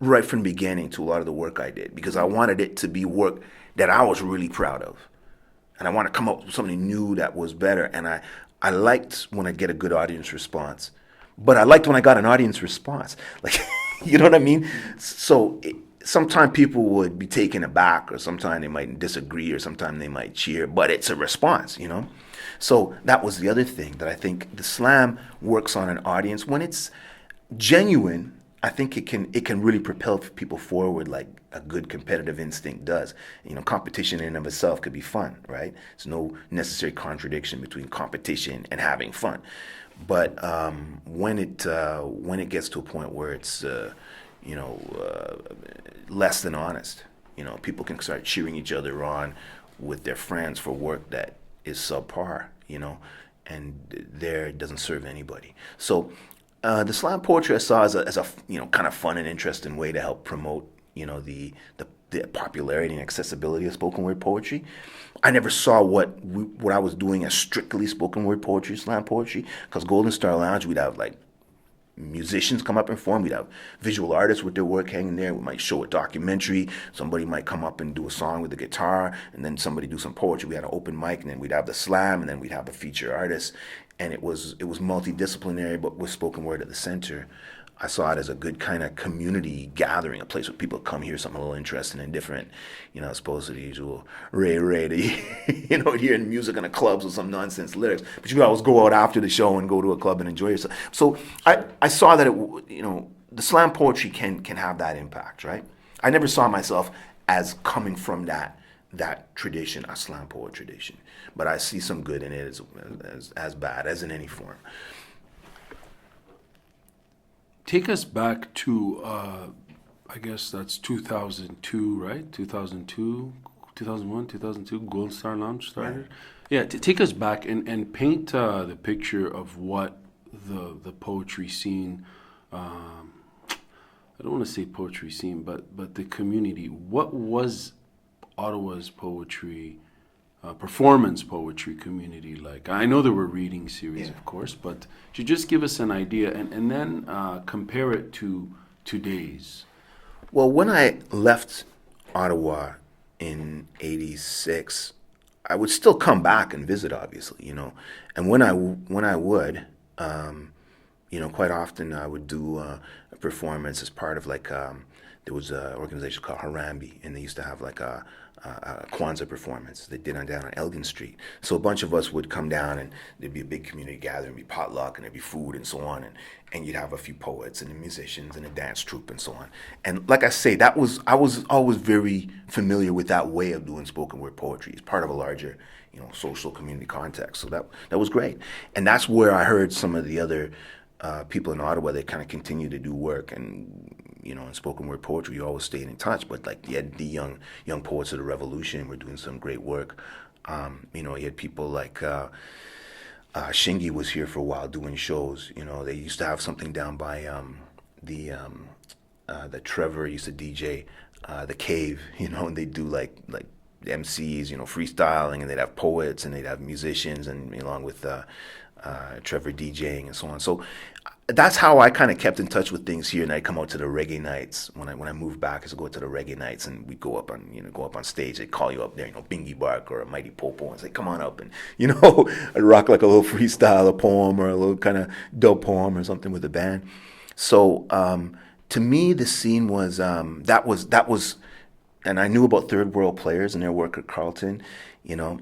B: right from the beginning to a lot of the work I did, because I wanted it to be work that I was really proud of. And I want to come up with something new that was better. And I liked when I get a good audience response. But I liked when I got an audience response. Like, you know what I mean? So sometimes people would be taken aback, or sometimes they might disagree, or sometimes they might cheer, but it's a response, you know? So that was the other thing, that I think the slam works on an audience. When it's genuine, I think it can really propel people forward like a good competitive instinct does. You know, competition in and of itself could be fun, right? There's no necessary contradiction between competition and having fun. But when it gets to a point where it's less than honest, you know, people can start cheering each other on with their friends for work that is subpar, you know, and there it doesn't serve anybody. So the slam poetry I saw as a kind of fun and interesting way to help promote, you know, the popularity and accessibility of spoken word poetry. I never saw what I was doing as strictly spoken word poetry, slam poetry, because Golden Star Lounge, we'd have like musicians come up and perform. We'd have visual artists with their work hanging there. We might show a documentary. Somebody might come up and do a song with the guitar, and then somebody do some poetry. We had an open mic, and then we'd have the slam, and then we'd have a feature artist. And it was multidisciplinary, but with spoken word at the center. I saw it as a good kind of community gathering, a place where people come hear something a little interesting and different, you know, as opposed to the usual ray to, you know, hearing music in the clubs with some nonsense lyrics. But you could always go out after the show and go to a club and enjoy yourself. So I saw that, the slam poetry can have that impact, right? I never saw myself as coming from that tradition, a slam poet tradition. But I see some good in it as bad as in any form.
A: Take us back to, I guess that's 2002, right? 2002, 2001, 2002, Gold Star Lounge started. Yeah, take us back and paint the picture of what the poetry scene, I don't want to say poetry scene, but the community. What was Ottawa's poetry, performance poetry community like? I know there were reading series, of course, but to just give us an idea and then compare it to today's.
B: Well, when I left Ottawa in '86, I would still come back and visit, obviously, you know. And when I would, quite often I would do a performance as part of like there was an organization called Harmamie, and they used to have like a Kwanzaa performance they did down on Elgin Street. So a bunch of us would come down, and there'd be a big community gathering, there'd be potluck, and there'd be food and so on, and you'd have a few poets and the musicians and a dance troupe and so on. And like I say, I was always very familiar with that way of doing spoken word poetry. It's part of a larger, social community context. So that was great, and that's where I heard some of the other people in Ottawa that kind of continue to do work. And in spoken word poetry, you always stayed in touch. But like you had the young poets of the Revolution were doing some great work. You had people like Shingy was here for a while doing shows. They used to have something down by the Trevor used to DJ, the Cave. And they do like MCs, freestyling, and they'd have poets and they'd have musicians, and along with Trevor DJing and so on. So that's how I kind of kept in touch with things here, and I'd come out to the reggae nights. When I moved back, I used to go to the reggae nights, and we'd go up on stage. They'd call you up there, Bingy Bark or a Mighty Popo, and say, "Come on up," and I'd rock like a little freestyle, a poem, or a little kind of dope poem or something with the band. So to me, the scene was that was, and I knew about Third World Players and their work at Carleton, and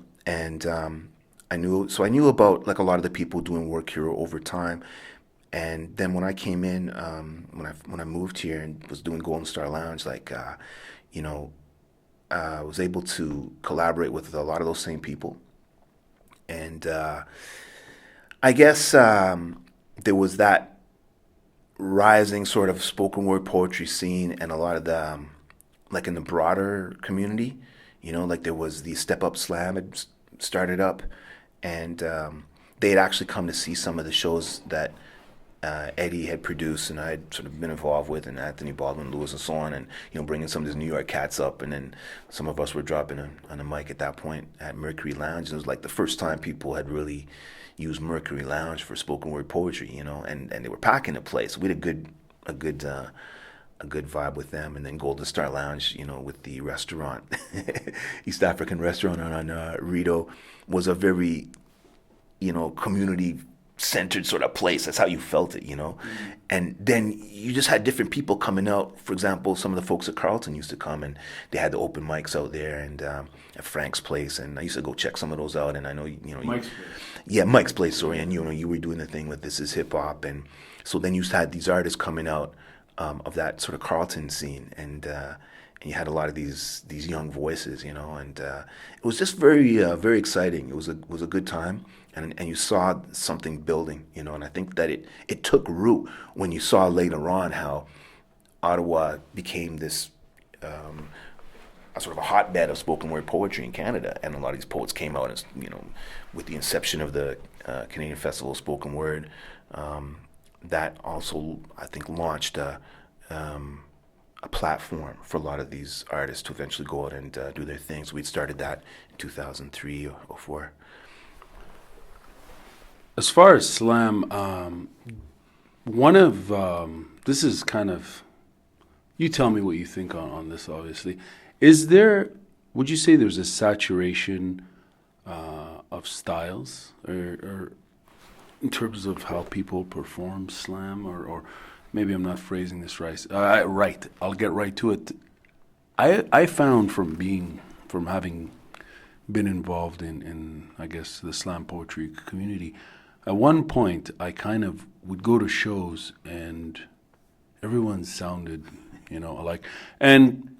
B: I knew about like a lot of the people doing work here over time. And then when I came in, when I moved here and was doing Golden Star Lounge, I was able to collaborate with a lot of those same people. And I guess there was that rising sort of spoken word poetry scene, and a lot of the, like in the broader community, like there was the Step Up Slam had started up, and they had actually come to see some of the shows that Eddie had produced and I had sort of been involved with, and Anthony Baldwin Lewis and so on, and bringing some of these New York cats up, and then some of us were dropping on a mic at that point at Mercury Lounge. And it was like the first time people had really used Mercury Lounge for spoken word poetry, and they were packing the place. We had a good vibe with them. And then Golden Star Lounge, with the restaurant, East African restaurant on Rito, was a very community centered sort of place. That's how you felt it, And then you just had different people coming out. For example, some of the folks at Carlton used to come, and they had the open mics out there, and at Frank's Place, and I used to go check some of those out. And I know
C: Mike's Place.
B: Yeah, Mike's Place, sorry. And you were doing the thing with This Is Hip Hop, and so then you had these artists coming out of that sort of Carlton scene, and you had a lot of these young voices, and it was just very very exciting. It was a good time, and you saw something building, and I think that it took root when you saw later on how Ottawa became this a sort of a hotbed of spoken word poetry in Canada, and a lot of these poets came out, as with the inception of the Canadian Festival of Spoken Word. That also, I think, launched a platform for a lot of these artists to eventually go out and do their things. We'd started that in 2003 or 2004.
A: As far as slam, one of this is kind of, you tell me what you think on this, obviously. Would you say there's a saturation of styles, or in terms of how people perform slam, or maybe I'm not phrasing this right. Right, I'll get right to it. I found from having been involved in I guess the slam poetry community, at one point I kind of would go to shows and everyone sounded alike. And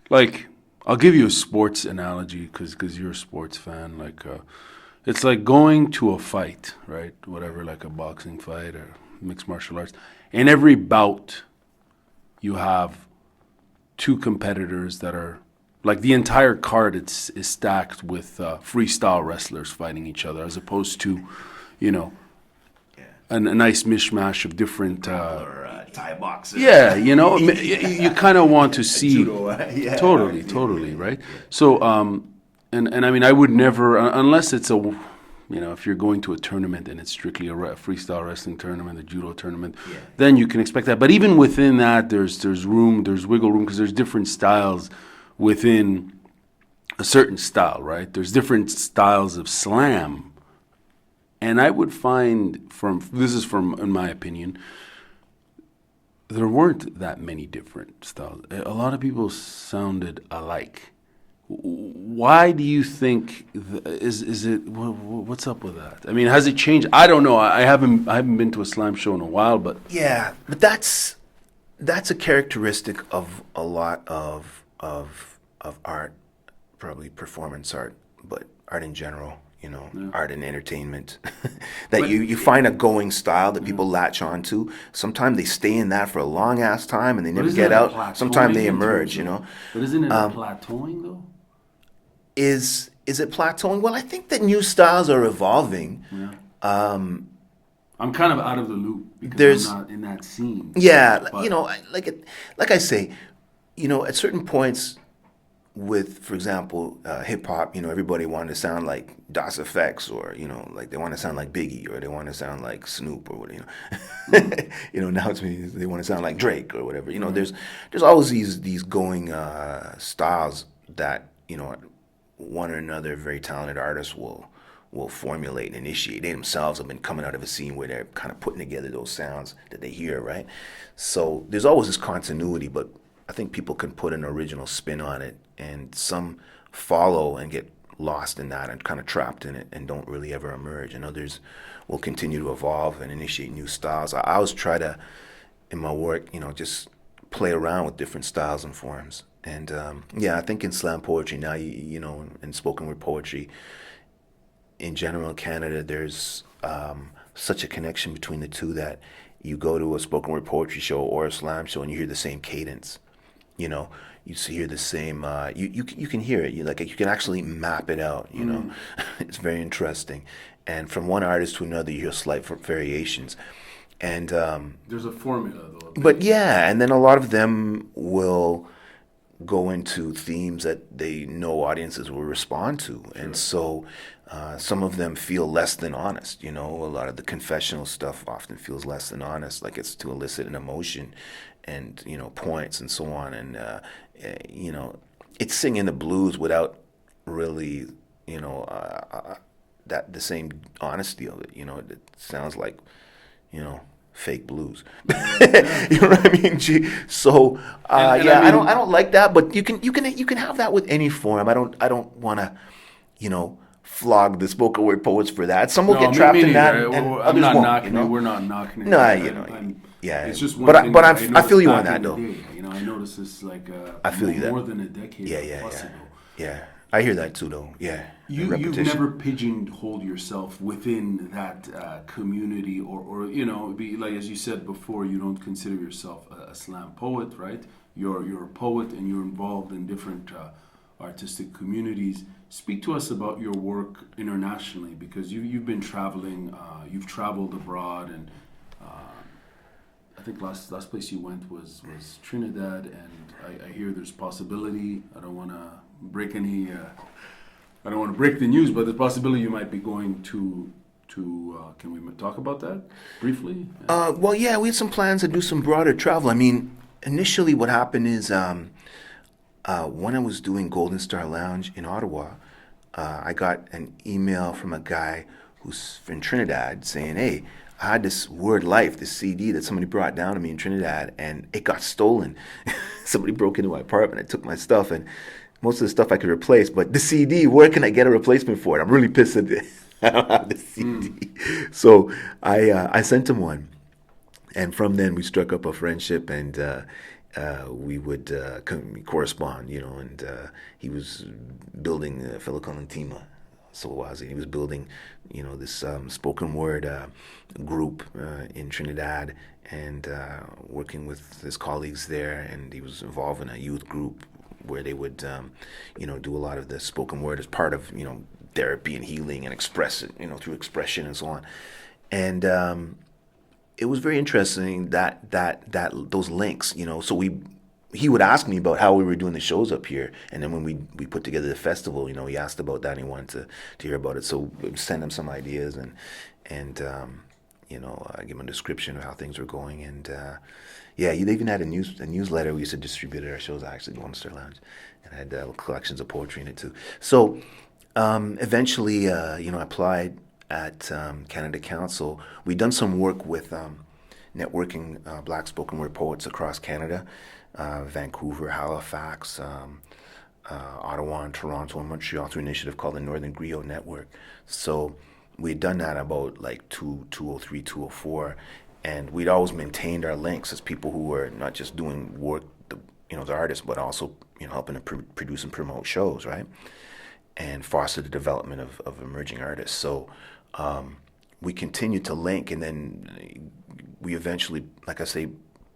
A: like, I'll give you a sports analogy because you're a sports fan. Like, it's like going to a fight, right? Whatever, like a boxing fight or mixed martial arts. In every bout, you have two competitors that are, like, the entire card is stacked with freestyle wrestlers fighting each other, as opposed to, a nice mishmash of different
B: Thai boxers.
A: Yeah, you kind of want to see
B: Judo, yeah.
A: totally, right? So, and I mean, I would never, unless it's if you're going to a tournament and it's strictly a freestyle wrestling tournament, a judo tournament, then you can expect that. But even within that, there's wiggle room, because there's different styles within a certain style, right? There's different styles of slam. And I would find, in my opinion, there weren't that many different styles. A lot of people sounded alike. Why do you think is it? What's up with that? I mean, has it changed? I don't know. I haven't been to a slam show in a while, but
B: yeah, but that's a characteristic of a lot of art, probably performance art, but art in general. Art and entertainment, that you find a going style that people latch on to. Sometimes they stay in that for a long ass time and they never get out. Sometimes they emerge,
A: But isn't it plateauing though?
B: Is it plateauing? Well, I think that new styles are evolving.
A: Yeah. I'm kind of out of the loop because I'm not in that scene.
B: Yeah, but, like I say, at certain points, with, for example, hip hop, everybody wanted to sound like Das Effects, or like they want to sound like Biggie, or they want to sound like Snoop, or whatever. Now they want to sound like Drake or whatever. There's always these going styles that one or another very talented artists will formulate and initiate. They themselves have been coming out of a scene where they're kind of putting together those sounds that they hear, right? So there's always this continuity, but I think people can put an original spin on it, and some follow and get lost in that and kind of trapped in it and don't really ever emerge, and others will continue to evolve and initiate new styles. I always try to, in my work, just play around with different styles and forms. And I think in slam poetry now, in spoken word poetry in general in Canada, there's such a connection between the two that you go to a spoken word poetry show or a slam show and you hear the same cadence. you know, you hear the same. You can hear it. You can actually map it out. You know, it's very interesting. And from one artist to another, you hear slight variations. And
A: there's a formula though.
B: but yeah, and then a lot of them will go into themes that they know audiences will respond to. Sure. And so some of them feel less than honest. You know, a lot of the confessional stuff often feels less than honest, like it's to elicit an emotion and, you know, points and so on. And, you know, it's singing the blues without really, you know, that the same honesty of it. You know, it sounds like, you know, fake blues. You know what I mean? So and yeah, I mean, I don't like that, but you can have that with any form. I don't want to, you know, flog the spoken word poets for that. Some will get trapped in that, and others won't. You know?
A: We're not knocking it.
B: No, you know, yeah.
A: It's just
B: but I feel you on that though.
A: You know, I noticed this like
B: I feel you
A: more
B: that.
A: than a decade plus ago.
B: Yeah. I hear that too, though. Yeah,
A: you've never pigeonholed yourself within that community, or you know, be like as you said before, you don't consider yourself a slam poet, right? You're a poet, and you're involved in different artistic communities. Speak to us about your work internationally, because you've been traveling, you've traveled abroad, and I think last place you went was Trinidad, and I hear there's possibility. I don't want to break the news, but the possibility you might be going to can we talk about that briefly?
B: Well, yeah, we had some plans to do some broader travel. I mean, initially what happened is when I was doing Golden Star Lounge in Ottawa, I got an email from a guy who's in Trinidad saying, hey, I had this Word Life, this CD that somebody brought down to me in Trinidad, and it got stolen. Somebody broke into my apartment and took my stuff, and most of the stuff I could replace, but the CD, where can I get a replacement for it? I'm really pissed at this. I don't have the CD. So I sent him one. And from then we struck up a friendship, and we would correspond, you know, and he was building a fellow called Tima. So was he was building, you know, this spoken word group in Trinidad, and working with his colleagues there, and he was involved in a youth group where they would, you know, do a lot of the spoken word as part of, you know, therapy and healing and express it, you know, through expression and so on. And it was very interesting that those links, you know. So he would ask me about how we were doing the shows up here, and then when we put together the festival, you know, he asked about that and he wanted to hear about it. So we sent him some ideas and you know, give him a description of how things were going, and yeah, they even had a newsletter we used to distribute at our shows, actually, Golden Star Lounge, and had collections of poetry in it too. So eventually, you know, I applied at Canada Council. We'd done some work with networking Black spoken word poets across Canada, Vancouver, Halifax, Ottawa, and Toronto, and Montreal, through an initiative called the Northern Griot Network. So we'd done that about like 203, 204, and we'd always maintained our links as people who were not just doing work, you know, as artists, but also, you know, helping to produce and promote shows, right? And foster the development of emerging artists. So we continued to link, and then we eventually, like I say,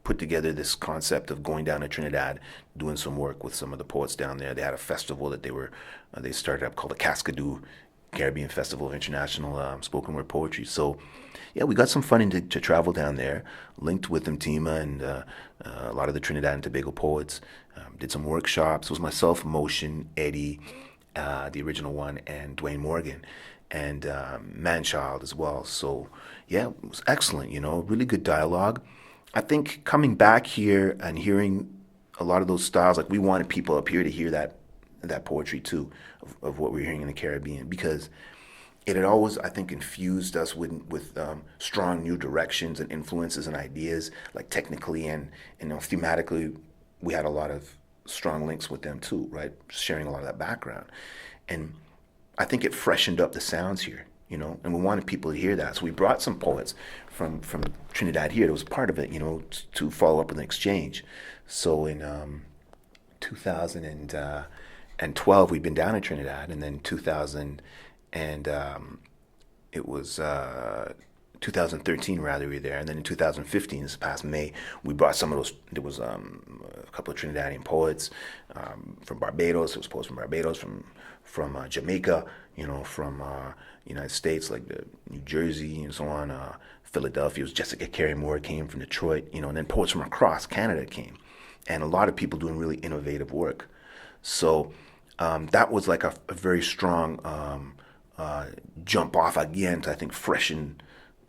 B: put together this concept of going down to Trinidad, doing some work with some of the poets down there. They had a festival that they started up called the Cascadoo Caribbean Festival of International Spoken Word Poetry. So, yeah, we got some funding to travel down there, linked with Tima and a lot of the Trinidad and Tobago poets, did some workshops. It was myself, Motion, Eddie, the original one, and Dwayne Morgan, and Manchild as well. So, yeah, it was excellent, you know, really good dialogue. I think coming back here and hearing a lot of those styles, like we wanted people up here to hear that poetry too, of what we were hearing in the Caribbean, because it had always, I think, infused us with strong new directions and influences and ideas, like technically and, you know, thematically, we had a lot of strong links with them too, right? Sharing a lot of that background. And I think it freshened up the sounds here, you know, and we wanted people to hear that. So we brought some poets from Trinidad here. It was part of it, you know, to follow up with an exchange. So in 2012, we'd been down in Trinidad, and then 2013 rather, we were there, and then in 2015, this past May, we brought some of those. There was a couple of Trinidadian poets from Barbados. It was poets from Barbados, from Jamaica, from United States, like the New Jersey and so on. Philadelphia, it was Jessica Carey Moore came from Detroit, and then poets from across Canada came, and a lot of people doing really innovative work. So that was like a very strong jump off again to, I think, freshen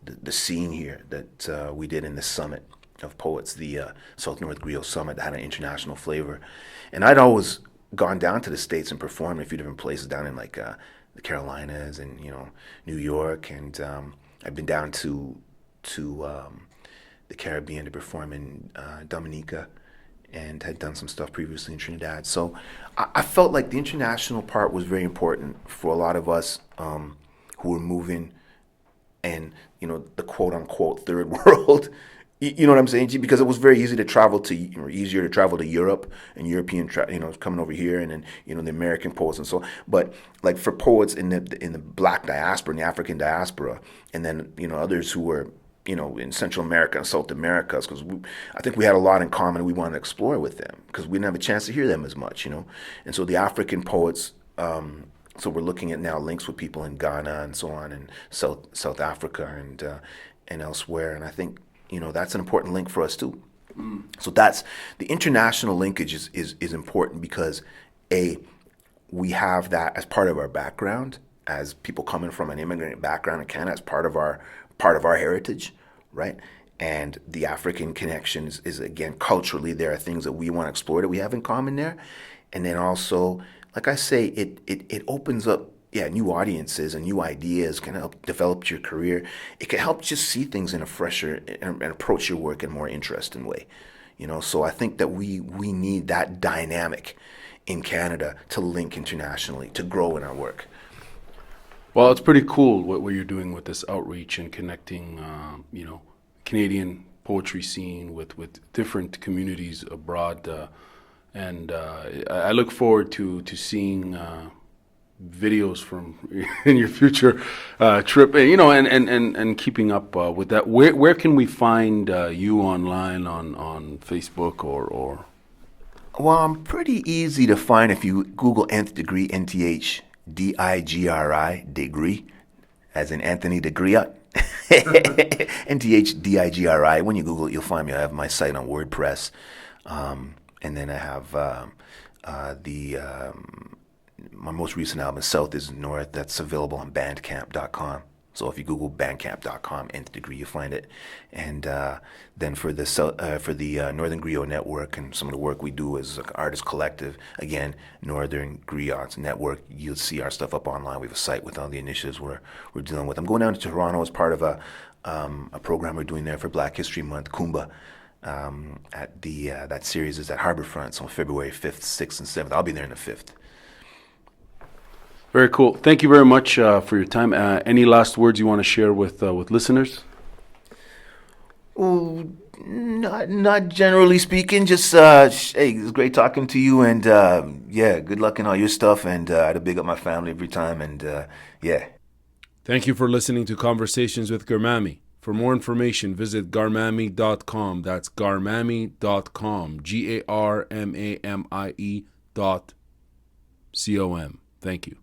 B: the scene here that we did in this summit of poets, the South North Griot Summit, that had an international flavor. And I'd always gone down to the States and performed in a few different places down in like the Carolinas and New York, and I've been down to the Caribbean to perform in Dominica, and had done some stuff previously in Trinidad. So I felt like the international part was very important for a lot of us who were moving, and the quote unquote third world. You know what I'm saying? Because it was very easy to travel to, or easier to travel to Europe and European, coming over here, and then the American poets and so. But like for poets in the Black diaspora, in the African diaspora, and then others who were in Central America and South America, because I think we had a lot in common. We wanted to explore with them because we didn't have a chance to hear them as much, And so the African poets. So we're looking at now links with people in Ghana and so on, and South Africa and elsewhere. And I think that's an important link for us too. So that's the international linkage is important because we have that as part of our background, as people coming from an immigrant background in Canada, as part of our heritage, right? And the African connection is again culturally, there are things that we want to explore that we have in common there, and then also, like I say, it opens up new audiences and new ideas, can help develop your career. It can help just see things in a fresher and approach your work in a more interesting way. So I think that we need that dynamic in Canada to link internationally, to grow in our work.
A: Well, it's pretty cool what you're doing with this outreach and connecting, Canadian poetry scene with different communities abroad, and I look forward to seeing videos from in your future trip, and keeping up with that. Where can we find you online on Facebook or?
B: Well, I'm pretty easy to find if you Google Nth Degree, NTH DIGRI, DIGRI, as in Anthony the Griot. NTH DIGRI. When you Google it, you'll find me. I have my site on WordPress, and then I have my most recent album, South is North, that's available on Bandcamp.com. So if you Google Bandcamp.com, Nth Degree, you find it. And then for the Northern Griot Network and some of the work we do as an artist collective, again, Northern Griots Network, you'll see our stuff up online. We have a site with all the initiatives we're dealing with. I'm going down to Toronto as part of a program we're doing there for Black History Month, Kumba. At that series is at Harbourfront, so on February 5th, 6th, and 7th. I'll be there on the 5th.
A: Very cool. Thank you very much for your time. Any last words you want to share with listeners?
B: Oh, not generally speaking. Just hey, it was great talking to you, and good luck in all your stuff. And I had to big up my family every time, and yeah.
A: Thank you for listening to Conversations with Garmamie. For more information, visit garmamie.com. That's garmamie.com. GARMAMIE.com. Thank you.